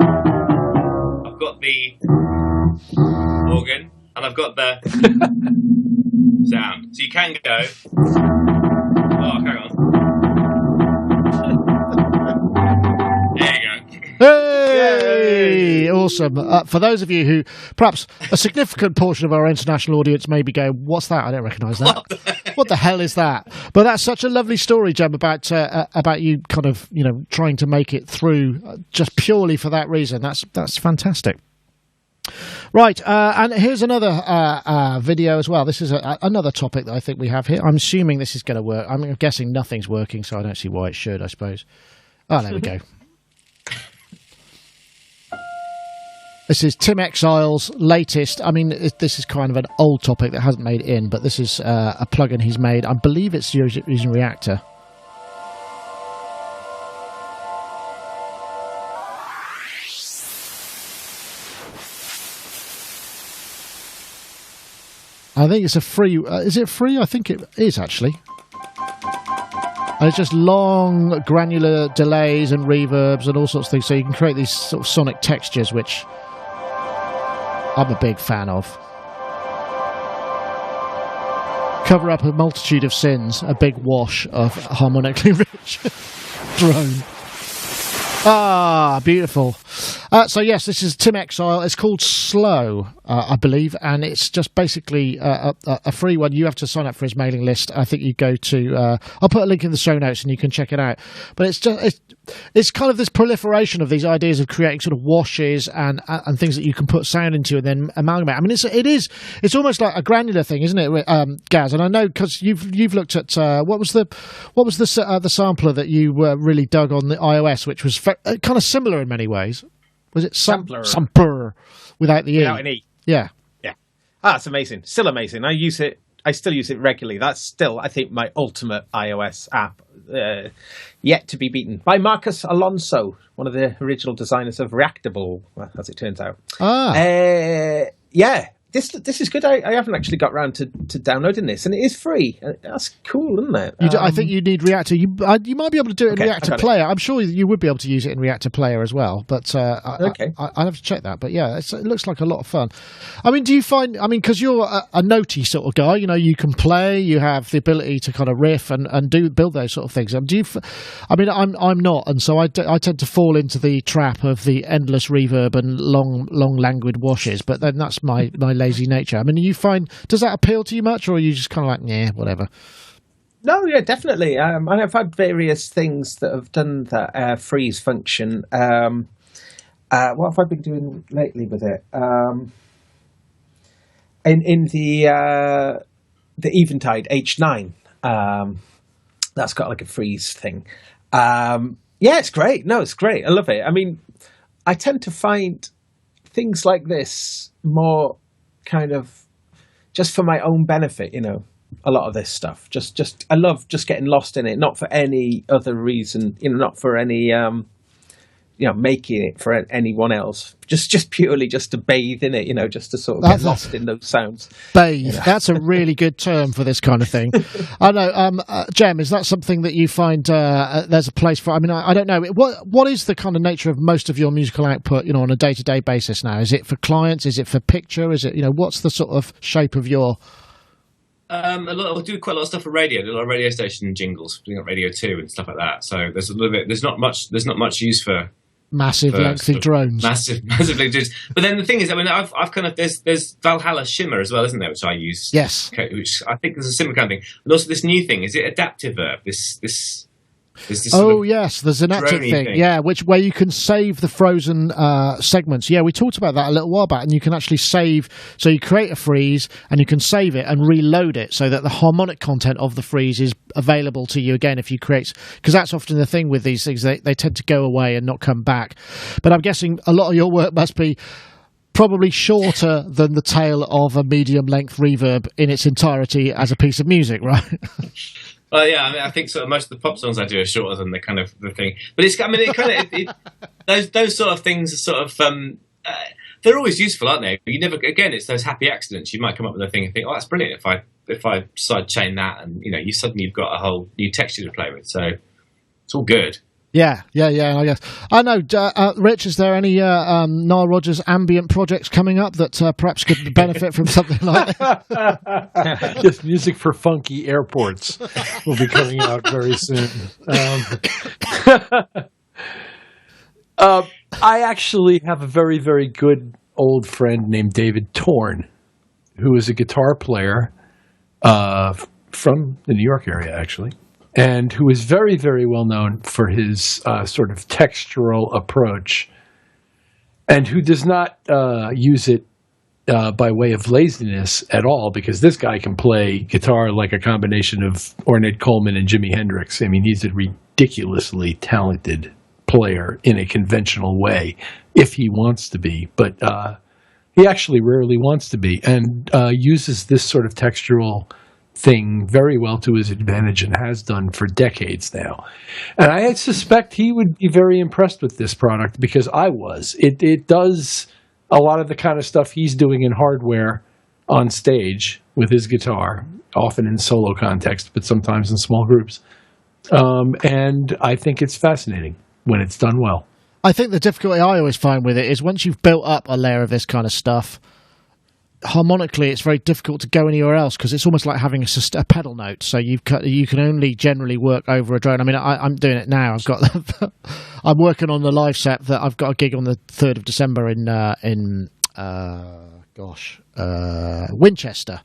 S2: I've got the organ. And I've got the sound. So you can go. Oh, hang on. There you go.
S1: Hey! Awesome. For those of you who, perhaps a significant portion of our international audience may be going, what's that? I don't recognise that. What the hell is that? But that's such a lovely story, Jem, about you kind of, trying to make it through just purely for that reason. That's fantastic. Right, and here's another video as well. This is another topic that I think we have here. I'm assuming this is going to work. I'm guessing nothing's working, so I don't see why it should, I suppose. Oh, there we go. This is Tim Exile's latest. I mean, this is kind of an old topic that hasn't made it in, but this is a plugin he's made. I believe it's using Reactor. I think it's a free... is it free? I think it is, actually. And it's just long, granular delays and reverbs and all sorts of things, so you can create these sort of sonic textures, which I'm a big fan of. Cover up a multitude of sins, a big wash of harmonically rich drone. Ah, beautiful. So yes, this is Tim Exile. It's called Slow, I believe, and it's just basically a free one. You have to sign up for his mailing list. I think you go to... I'll put a link in the show notes and you can check it out. But it's kind of this proliferation of these ideas of creating sort of washes and things that you can put sound into and then amalgamate. I mean, it's almost like a granular thing, isn't it, Gaz? And I know because you've looked at what was the sampler that you really dug on the iOS, which was kind of similar in many ways. Was it
S3: Sampler?
S1: Sampler without the E?
S3: Without an E.
S1: Yeah.
S3: Yeah. Ah, it's amazing. Still amazing. I still use it regularly. That's still, I think, my ultimate iOS app. Yet to be beaten by Marcus Alonso, one of the original designers of Reactable, as it turns out. Yeah. This is good. I haven't actually got around to downloading this, and it is free. That's cool, isn't it?
S1: I think you need Reactor. You might be able to do it in Reactor Player. I'm sure you would be able to use it in Reactor Player as well. But I'll have to check that. But yeah, it looks like a lot of fun. I mean, do you find? I mean, because you're a notey sort of guy, you know, you can play, you have the ability to kind of riff and build those sort of things. Do you? I mean, I'm not, and so I tend to fall into the trap of the endless reverb and long languid washes. But then that's my lazy nature. I mean, does that appeal to you much, or are you just kind of like, yeah, whatever?
S3: No, yeah, definitely. I've had various things that have done that freeze function. What have I been doing lately with it? In the Eventide H9, that's got like a freeze thing. Yeah, it's great. No, it's great. I love it. I mean, I tend to find things like this more kind of just for my own benefit, you know, a lot of this stuff. Just I love just getting lost in it, not for any other reason, you know, not for any making it for anyone else. Just purely just to bathe in it, you know, just to sort of get lost in those sounds.
S1: Bathe.
S3: You know?
S1: That's a really good term for this kind of thing. I know, Jem, is that something that you find there's a place for? I mean, I don't know. What is the kind of nature of most of your musical output, you know, on a day-to-day basis now? Is it for clients? Is it for picture? Is it, you know, what's the sort of shape of your...
S2: I do quite a lot of stuff for radio. I do a lot of radio station jingles, doing up Radio 2 and stuff like that. So there's a little bit. There's not much use for
S1: massive lengthy drones.
S2: Massive lengthy drones. But then the thing is, I mean, I've kind of there's Valhalla Shimmer as well, isn't there? Which I use.
S1: Yes.
S2: Which I think is a similar kind of thing. And also this new thing, is it Adaptive Verb? This
S1: yes, there's an active thing. Yeah, where you can save the frozen segments. Yeah, we talked about that a little while back, and you can actually save. So you create a freeze, and you can save it and reload it, so that the harmonic content of the freeze is available to you again if you create. Because that's often the thing with these things; they tend to go away and not come back. But I'm guessing a lot of your work must be probably shorter than the tail of a medium-length reverb in its entirety as a piece of music, right?
S2: Well, yeah, I mean, I think sort of most of the pop songs I do are shorter than the kind of the thing. But it's, I mean, it kind of those sort of things are sort of they're always useful, aren't they? You never, again, it's those happy accidents. You might come up with a thing and think, oh, that's brilliant if I side chain that, and you know, you've got a whole new texture to play with. So it's all good.
S1: Yeah. I guess I know. Rich, is there any Nile Rodgers ambient projects coming up that perhaps could benefit from something like that?
S4: Just music for funky airports will be coming out very soon. I actually have a very, very good old friend named David Torn, who is a guitar player from the New York area, actually. And who is very, very well known for his sort of textural approach, and who does not use it by way of laziness at all, because this guy can play guitar like a combination of Ornette Coleman and Jimi Hendrix. I mean, he's a ridiculously talented player in a conventional way if he wants to be, but he actually rarely wants to be, and uses this sort of textural thing very well to his advantage and has done for decades now. And I suspect he would be very impressed with this product because I was. It does a lot of the kind of stuff he's doing in hardware on stage with his guitar, often in solo context, but sometimes in small groups. And I think it's fascinating when it's done well.
S1: I think the difficulty I always find with it is once you've built up a layer of this kind of stuff, harmonically it's very difficult to go anywhere else because it's almost like having a pedal note. So you can only generally work over a drone. I mean, I'm doing it now. I'm working on the live set that I've got a gig on the 3rd of December in Winchester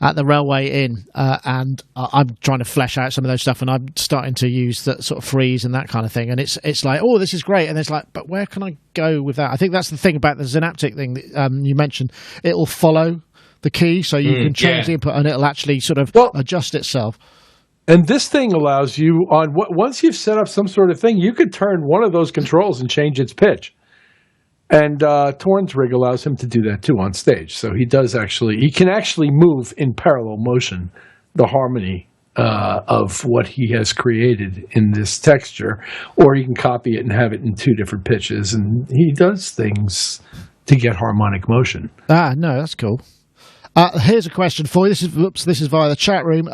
S1: at the Railway Inn, and I'm trying to flesh out some of those stuff, and I'm starting to use that sort of freeze and that kind of thing, and it's like, oh, this is great, and it's like, but where can I go with that? I think that's the thing about the Synaptic thing that you mentioned. It'll follow the key, so you can change the input, and it'll actually sort of adjust itself.
S4: And this thing allows you once you've set up some sort of thing, you could turn one of those controls and change its pitch. And Torn's rig allows him to do that too on stage. So he can actually move in parallel motion the harmony of what he has created in this texture, or he can copy it and have it in 2 different pitches. And he does things to get harmonic motion.
S1: No, that's cool. Here's a question for you. This is via the chat room.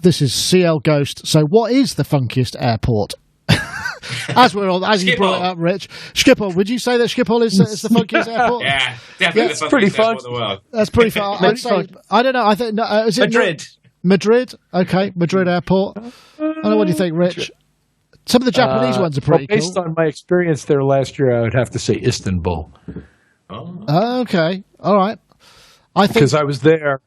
S1: This is CL Ghost. So what is the funkiest airport? As you brought it up, Rich, Schiphol. Would you say that Schiphol is the funkiest airport?
S2: Yeah, definitely the funkiest airport in the world.
S1: That's pretty fun. I don't know. I think is it
S3: Madrid.
S1: Madrid. Okay, Madrid Airport. I don't know. What do you think, Rich? Some of the Japanese ones are pretty cool.
S4: Based on my experience there last year, I would have to say Istanbul.
S1: Oh. Okay, all right.
S4: Because I was there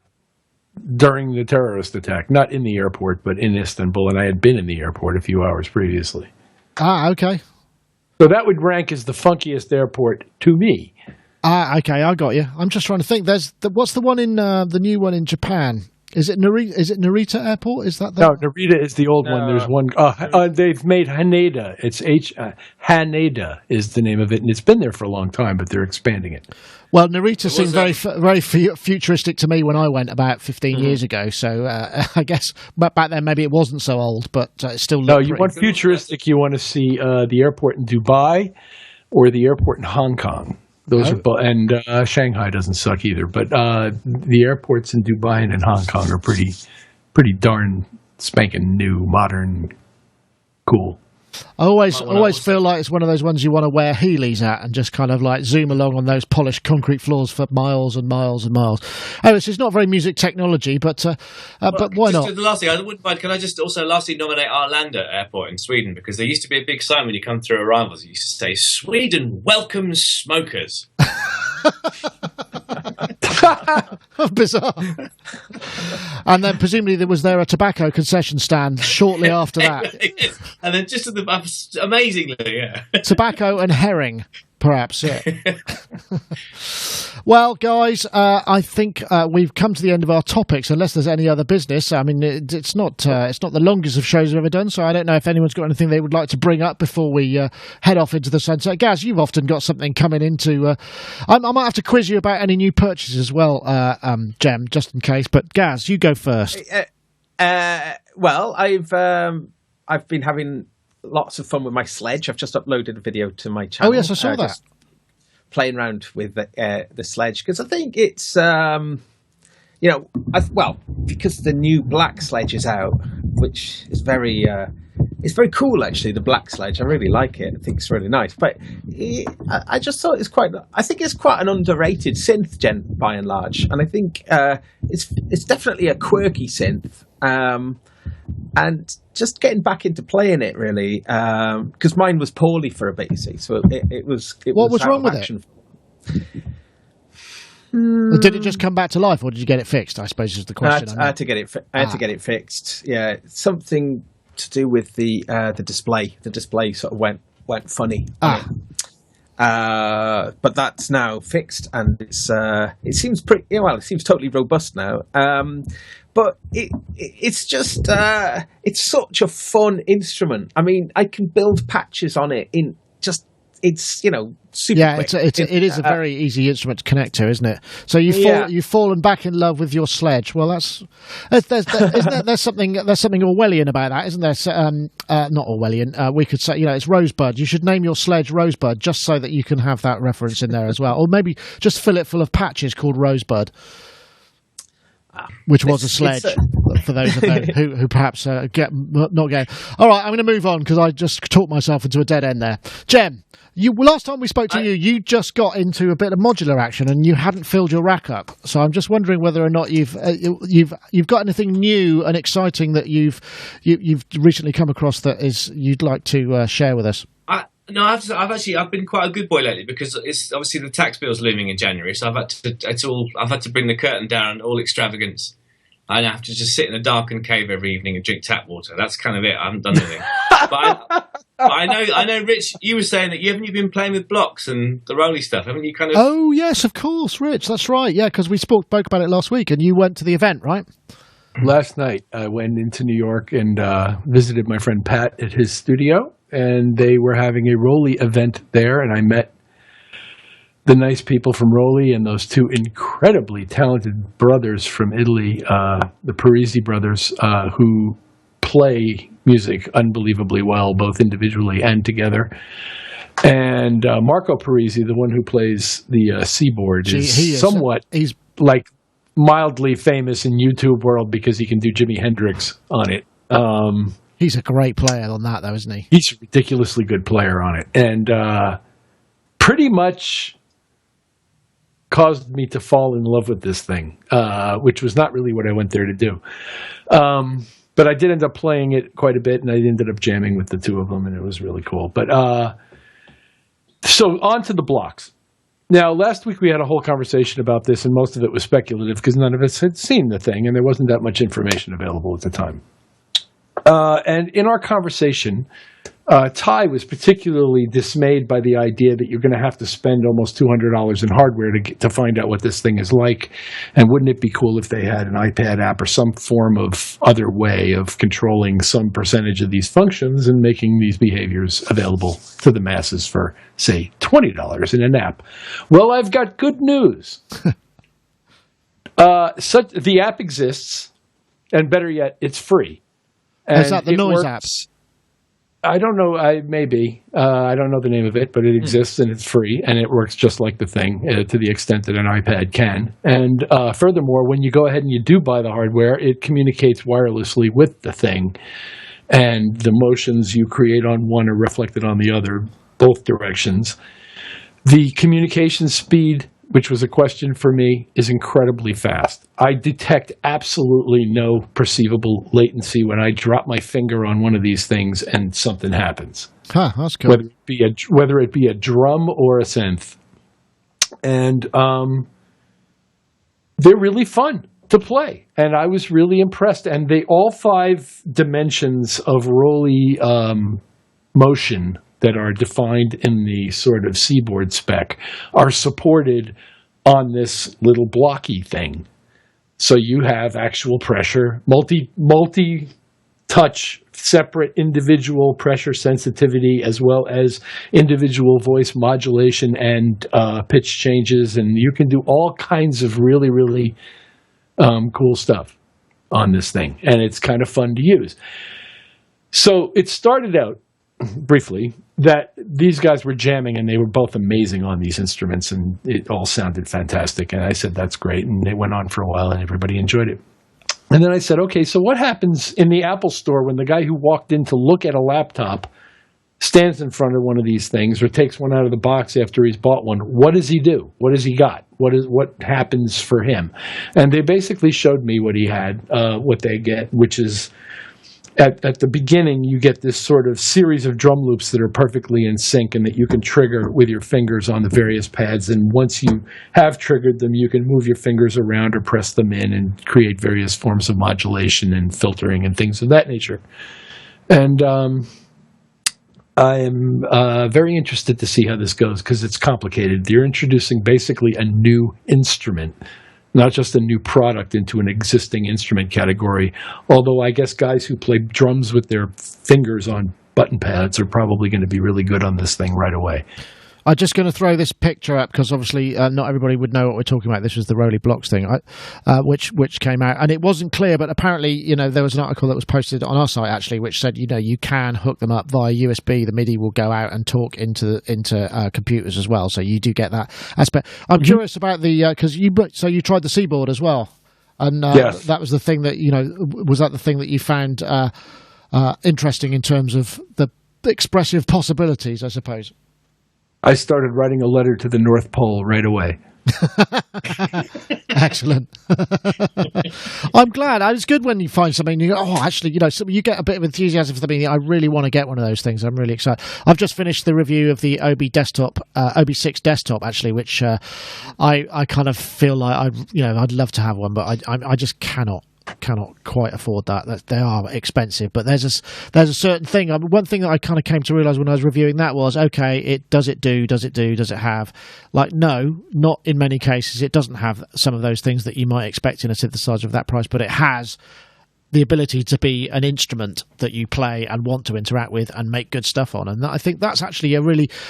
S4: during the terrorist attack, not in the airport, but in Istanbul, and I had been in the airport a few hours previously.
S1: Okay.
S4: So that would rank as the funkiest airport to me.
S1: Okay, I got you. I'm just trying to think. What's the one in the new one in Japan? Is it Narita Airport? Is that
S4: No, Narita is the old one. There's one. They've made Haneda. It's Haneda is the name of it, and it's been there for a long time, but they're expanding it.
S1: Well, Narita seemed very futuristic to me when I went about 15 years ago. So I guess back then maybe it wasn't so old, but it still looked.
S4: No, you want futuristic. You want to see the airport in Dubai or the airport in Hong Kong. Those are both, and Shanghai doesn't suck either. But the airports in Dubai and in Hong Kong are pretty darn spanking new, modern, cool.
S1: I always feel like it's one of those ones you want to wear Heelys at and just kind of like zoom along on those polished concrete floors for miles and miles and miles. Oh, this is not very music technology, but why not?
S2: The last thing, I wouldn't mind. Can I just also lastly nominate Arlanda Airport in Sweden, because there used to be a big sign when you come through arrivals. It used to say "Sweden welcomes smokers."
S1: Bizarre. And then presumably there was a tobacco concession stand shortly after that.
S2: And then just amazingly, yeah.
S1: Tobacco and herring, perhaps. Yeah. Well, guys, I think we've come to the end of our topics. Unless there's any other business, I mean, it's not the longest of shows we've ever done. So I don't know if anyone's got anything they would like to bring up before we head off into the sunset. Gaz, you've often got something coming into. I might have to quiz you about any new purchases as well, Jem, just in case. But Gaz, you go first.
S3: Well, I've been having lots of fun with my sledge. I've just uploaded a video to my channel.
S1: Oh yes, I saw that.
S3: Just playing around with the sledge, because I think it's because the new black sledge is out, which is it's very cool actually. The black sledge, I really like it. I think it's really nice. But I just thought I think it's quite an underrated synth, by and large, and I think it's definitely a quirky synth. And just getting back into playing it really, because mine was poorly for a bit, you see. So it was.
S1: What was wrong with it? Did it just come back to life, or did you get it fixed? I suppose is the question.
S3: I had to get it. I had to get it fixed. Yeah, something to do with the display. The display sort of went funny. But that's now fixed, and it seems pretty well. It seems totally robust now. But it's just it's such a fun instrument. I mean, I can build patches on it in just it's super.
S1: Yeah,
S3: quick.
S1: it is a very easy instrument to connect to, isn't it? So you've fallen back in love with your sledge. Well, there's something Orwellian about that, isn't there? Not Orwellian. We could say it's Rosebud. You should name your sledge Rosebud just so that you can have that reference in there as well, or maybe just fill it full of patches called Rosebud. Which was a sledge, for those of them who perhaps not getting. All right, I'm going to move on because I just talked myself into a dead end there. Jem, last time we spoke to you just got into a bit of modular action and you hadn't filled your rack up. So I'm just wondering whether or not you've got anything new and exciting that you've recently come across that you'd like to share with us.
S2: No, I've been quite a good boy lately because it's obviously the tax bill's looming in January, so I've had to bring the curtain down on all extravagance. I have to just sit in a darkened cave every evening and drink tap water. That's kind of it. I haven't done anything. but I know, Rich, you were saying that you've been playing with blocks and the Rolly stuff, haven't you? Kind of.
S1: Oh yes, of course, Rich. That's right. Yeah, because we spoke about it last week, and you went to the event, right?
S4: Last night, I went into New York and visited my friend Pat at his studio. And they were having a Rolly event there, and I met the nice people from Rolly and those two incredibly talented brothers from Italy, the Parisi brothers, who play music unbelievably well, both individually and together. And Marco Parisi, the one who plays the Seaboard, he's like mildly famous in YouTube world because he can do Jimi Hendrix on it.
S1: He's a great player on that, though, isn't he?
S4: He's a ridiculously good player on it. And pretty much caused me to fall in love with this thing, which was not really what I went there to do. But I did end up playing it quite a bit, and I ended up jamming with the two of them, and it was really cool. But so on to the blocks. Now, last week we had a whole conversation about this, and most of it was speculative because none of us had seen the thing, and there wasn't that much information available at the time. And in our conversation, Ty was particularly dismayed by the idea that you're going to have to spend almost $200 in hardware to find out what this thing is like. And wouldn't it be cool if they had an iPad app or some form of other way of controlling some percentage of these functions and making these behaviors available to the masses for, say, $20 in an app? Well, I've got good news. The app exists, and better yet, it's free.
S1: Is that the Noise app?
S4: I don't know. Maybe. I don't know the name of it, but it exists and it's free, and it works just like the thing to the extent that an iPad can. And furthermore, when you go ahead and you do buy the hardware, it communicates wirelessly with the thing, and the motions you create on one are reflected on the other, both directions. The communication speed, which was a question for me, is incredibly fast. I detect absolutely no perceivable latency when I drop my finger on one of these things and something happens.
S1: Huh, that's cool.
S4: Whether it be a drum or a synth. And they're really fun to play. And I was really impressed. And all 5 dimensions of Rolly motion that are defined in the sort of Seaboard spec are supported on this little blocky thing. So you have actual pressure, multi-touch, separate individual pressure sensitivity, as well as individual voice modulation and pitch changes. And you can do all kinds of really, really cool stuff on this thing. And it's kind of fun to use. So it started out, briefly, that these guys were jamming and they were both amazing on these instruments and it all sounded fantastic. And I said, that's great. And they went on for a while and everybody enjoyed it. And then I said, okay, so what happens in the Apple store when the guy who walked in to look at a laptop stands in front of one of these things or takes one out of the box after he's bought one? What does he do? What has he got? What happens for him? And they basically showed me what he had, what they get, which is at the beginning, you get this sort of series of drum loops that are perfectly in sync and that you can trigger with your fingers on the various pads. And once you have triggered them, you can move your fingers around or press them in and create various forms of modulation and filtering and things of that nature. And I'm very interested to see how this goes because it's complicated. You're introducing basically a new instrument, not just a new product into an existing instrument category. Although I guess guys who play drums with their fingers on button pads are probably going to be really good on this thing right away.
S1: I'm just going to throw this picture up because obviously not everybody would know what we're talking about. This was the Roly Blocks thing, which came out, and it wasn't clear, but apparently, there was an article that was posted on our site actually, which said, you can hook them up via USB. The MIDI will go out and talk into computers as well, so you do get that aspect. I'm curious about the because you tried the Seaboard as well, and
S4: yes.
S1: That was the thing that was that the thing that you found interesting in terms of the expressive possibilities, I suppose.
S4: I started writing a letter to the North Pole right away.
S1: Excellent. I'm glad. It's good when you find something. You go, actually, you get a bit of enthusiasm for something. I really want to get one of those things. I'm really excited. I've just finished the review of the OB6 desktop, actually, which I kind of feel like I'd love to have one, but I just cannot quite afford that. They are expensive, but there's a certain thing. One thing that I kind of came to realize when I was reviewing that was, okay, does it have, like, no, not in many cases. It doesn't have some of those things that you might expect in a synthesizer of that price, but it has the ability to be an instrument that you play and want to interact with and make good stuff on. And I think that's actually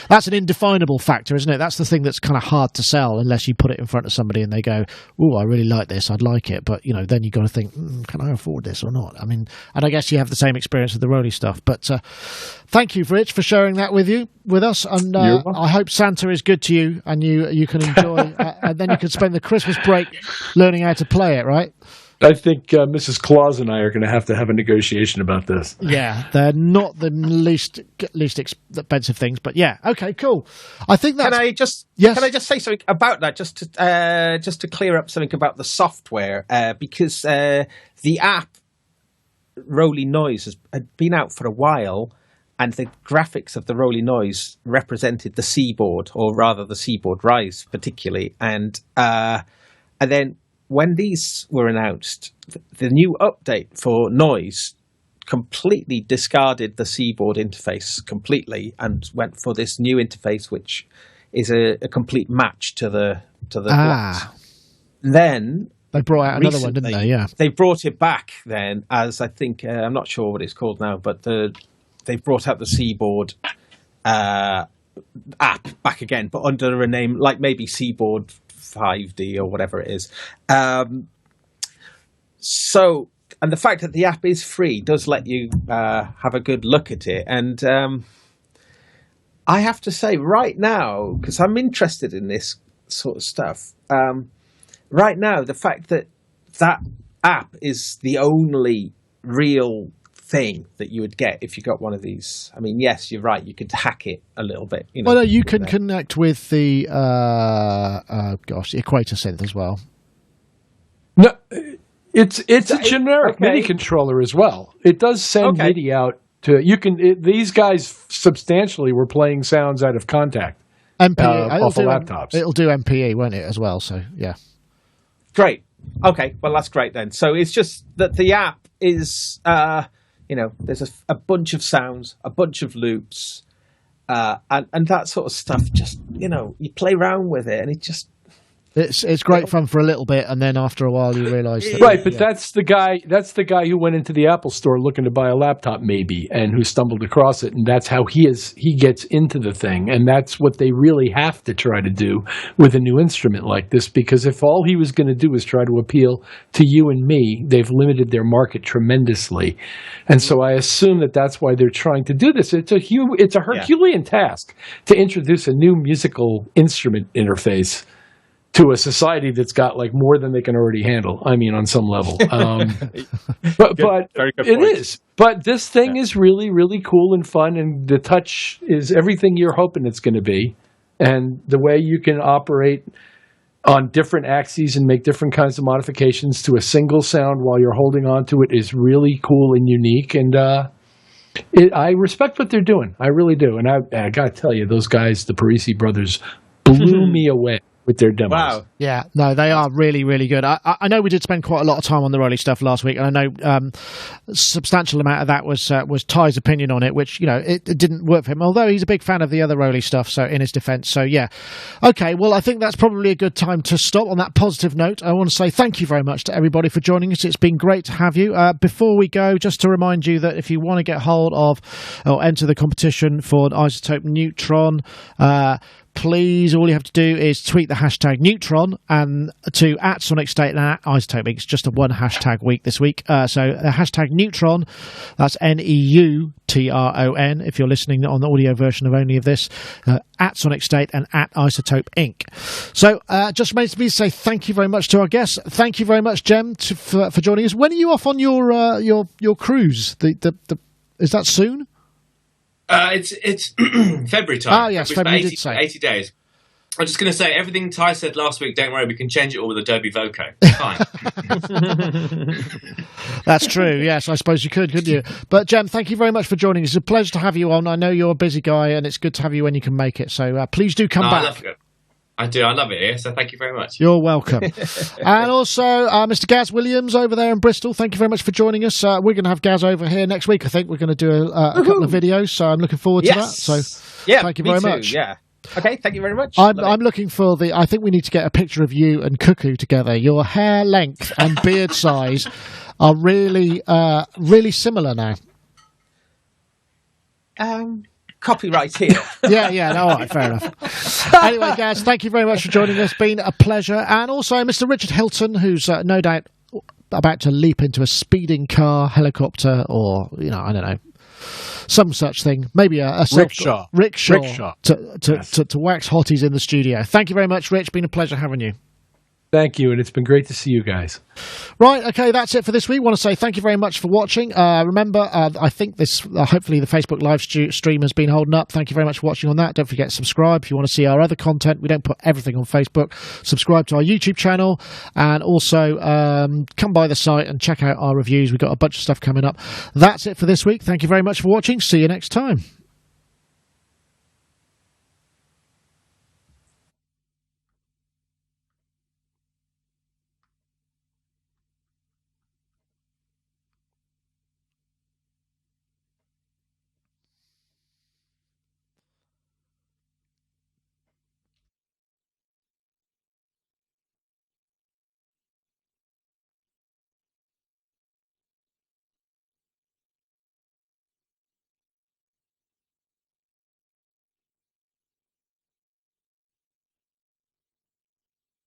S1: that's an indefinable factor, isn't it? That's the thing that's kind of hard to sell unless you put it in front of somebody and they go, "Oh, I really like this. I'd like it." But, then you've got to think, can I afford this or not? I mean, and I guess you have the same experience with the Roly stuff. But thank you, Rich, for sharing that with us. And I hope Santa is good to you and you can enjoy, and then you can spend the Christmas break learning how to play it, right?
S4: I think Mrs. Claus and I are going to have a negotiation about this.
S1: Yeah, they're not the least expensive things, but yeah, okay, cool. I think that's... Can I
S3: just say something about that, just to clear up something about the software, because the app Roly Noise had been out for a while, and the graphics of the Roly Noise represented the Seaboard, or rather the Seaboard Rise particularly, and then when these were announced, the new update for Noise completely discarded the Seaboard interface completely and went for this new interface, which is a complete match to the blocks. Then
S1: they brought out another one, didn't they? Yeah,
S3: they brought it back then as, I think, I'm not sure what it's called now, but they brought out the Seaboard app back again, but under a name like maybe Seaboard 5D or whatever it is. So, and the fact that the app is free does let you have a good look at it. And I have to say right now, because I'm interested in this sort of stuff, right now, the fact that app is the only real thing that you would get if you got one of these. I mean, yes, you're right. You could hack it a little bit.
S1: Well, no, you can connect with the Equator synth as well.
S4: No, it's a generic MIDI controller as well. It does send MIDI out to you. These guys substantially were playing sounds out of Contact
S1: MPE
S4: off of laptops.
S1: It'll do MPE, won't it, as well? So yeah,
S3: great. Okay, well that's great then. So it's just that the app is. There's a bunch of sounds, a bunch of loops, and that sort of stuff. Just you play around with it, and it just
S1: it's great fun for a little bit, and then after a while you realise that
S4: right. But that's the guy who went into the Apple store looking to buy a laptop, maybe, and who stumbled across it, and that's how he gets into the thing, and that's what they really have to try to do with a new instrument like this, because if all he was going to do is try to appeal to you and me, they've limited their market tremendously, and so I assume that that's why they're trying to do this. It's a Herculean task to introduce a new musical instrument interface to a society that's got like more than they can already handle. I mean, on some level. But it is. But this thing is really, really cool and fun, and the touch is everything you're hoping it's going to be. And the way you can operate on different axes and make different kinds of modifications to a single sound while you're holding on to it is really cool and unique. And I respect what they're doing. I really do. And I got to tell you, those guys, the Parisi brothers, blew me away with their demos.
S3: Wow.
S1: Yeah, no, they are really, really good. I know we did spend quite a lot of time on the Rolly stuff last week, and I know a substantial amount of that was Ty's opinion on it, which, it didn't work for him, although he's a big fan of the other Rolly stuff, so in his defence. So, yeah. Okay, well, I think that's probably a good time to stop on that positive note. I want to say thank you very much to everybody for joining us. It's been great to have you. Before we go, just to remind you that if you want to get hold of or enter the competition for an iZotope Neutron, please, all you have to do is tweet the hashtag Neutron and to @SonicState and @iZotope. It's just a one hashtag week this week. So the hashtag Neutron, that's NEUTRON, if you're listening on the audio version of only of this, @SonicState and @iZotope Inc. So just remains to say thank you very much to our guests. Thank you very much, Jem, for joining us. When are you off on your cruise? Is that soon?
S2: It's February time.
S1: Oh, yes, February,
S2: 80,
S1: did say.
S2: 80 days. I'm just going to say, everything Ty said last week, don't worry, we can change it all with Adobe Voco. Fine.
S1: That's true, yes, I suppose you couldn't you? But, Jem, thank you very much for joining us. It's a pleasure to have you on. I know you're a busy guy, and it's good to have you when you can make it. So please do come back.
S2: I do. I love it here, so thank you very much.
S1: You're welcome. And also, Mr. Gaz Williams over there in Bristol, thank you very much for joining us. We're going to have Gaz over here next week, I think. We're going to do a couple of videos, so I'm looking forward to that. So thank you very much.
S3: Yeah. Okay, thank you very much.
S1: I'm looking for I think we need to get a picture of you and Cuckoo together. Your hair length and beard size are really, really similar now.
S3: Copyright here.
S1: Yeah, no, all right, fair enough. Anyway, guys, thank you very much for joining us. Been a pleasure. And also Mr. Richard Hilton, who's no doubt about to leap into a speeding car, helicopter, or, I don't know, some such thing. Maybe a
S4: rickshaw.
S1: To wax hotties in the studio. Thank you very much, Rich. Been a pleasure having you.
S4: Thank you, and it's been great to see you guys.
S1: Right, okay, that's it for this week. I want to say thank you very much for watching. Remember, I think this, hopefully the Facebook live stream has been holding up. Thank you very much for watching on that. Don't forget to subscribe if you want to see our other content. We don't put everything on Facebook. Subscribe to our YouTube channel, and also come by the site and check out our reviews. We've got a bunch of stuff coming up. That's it for this week. Thank you very much for watching. See you next time.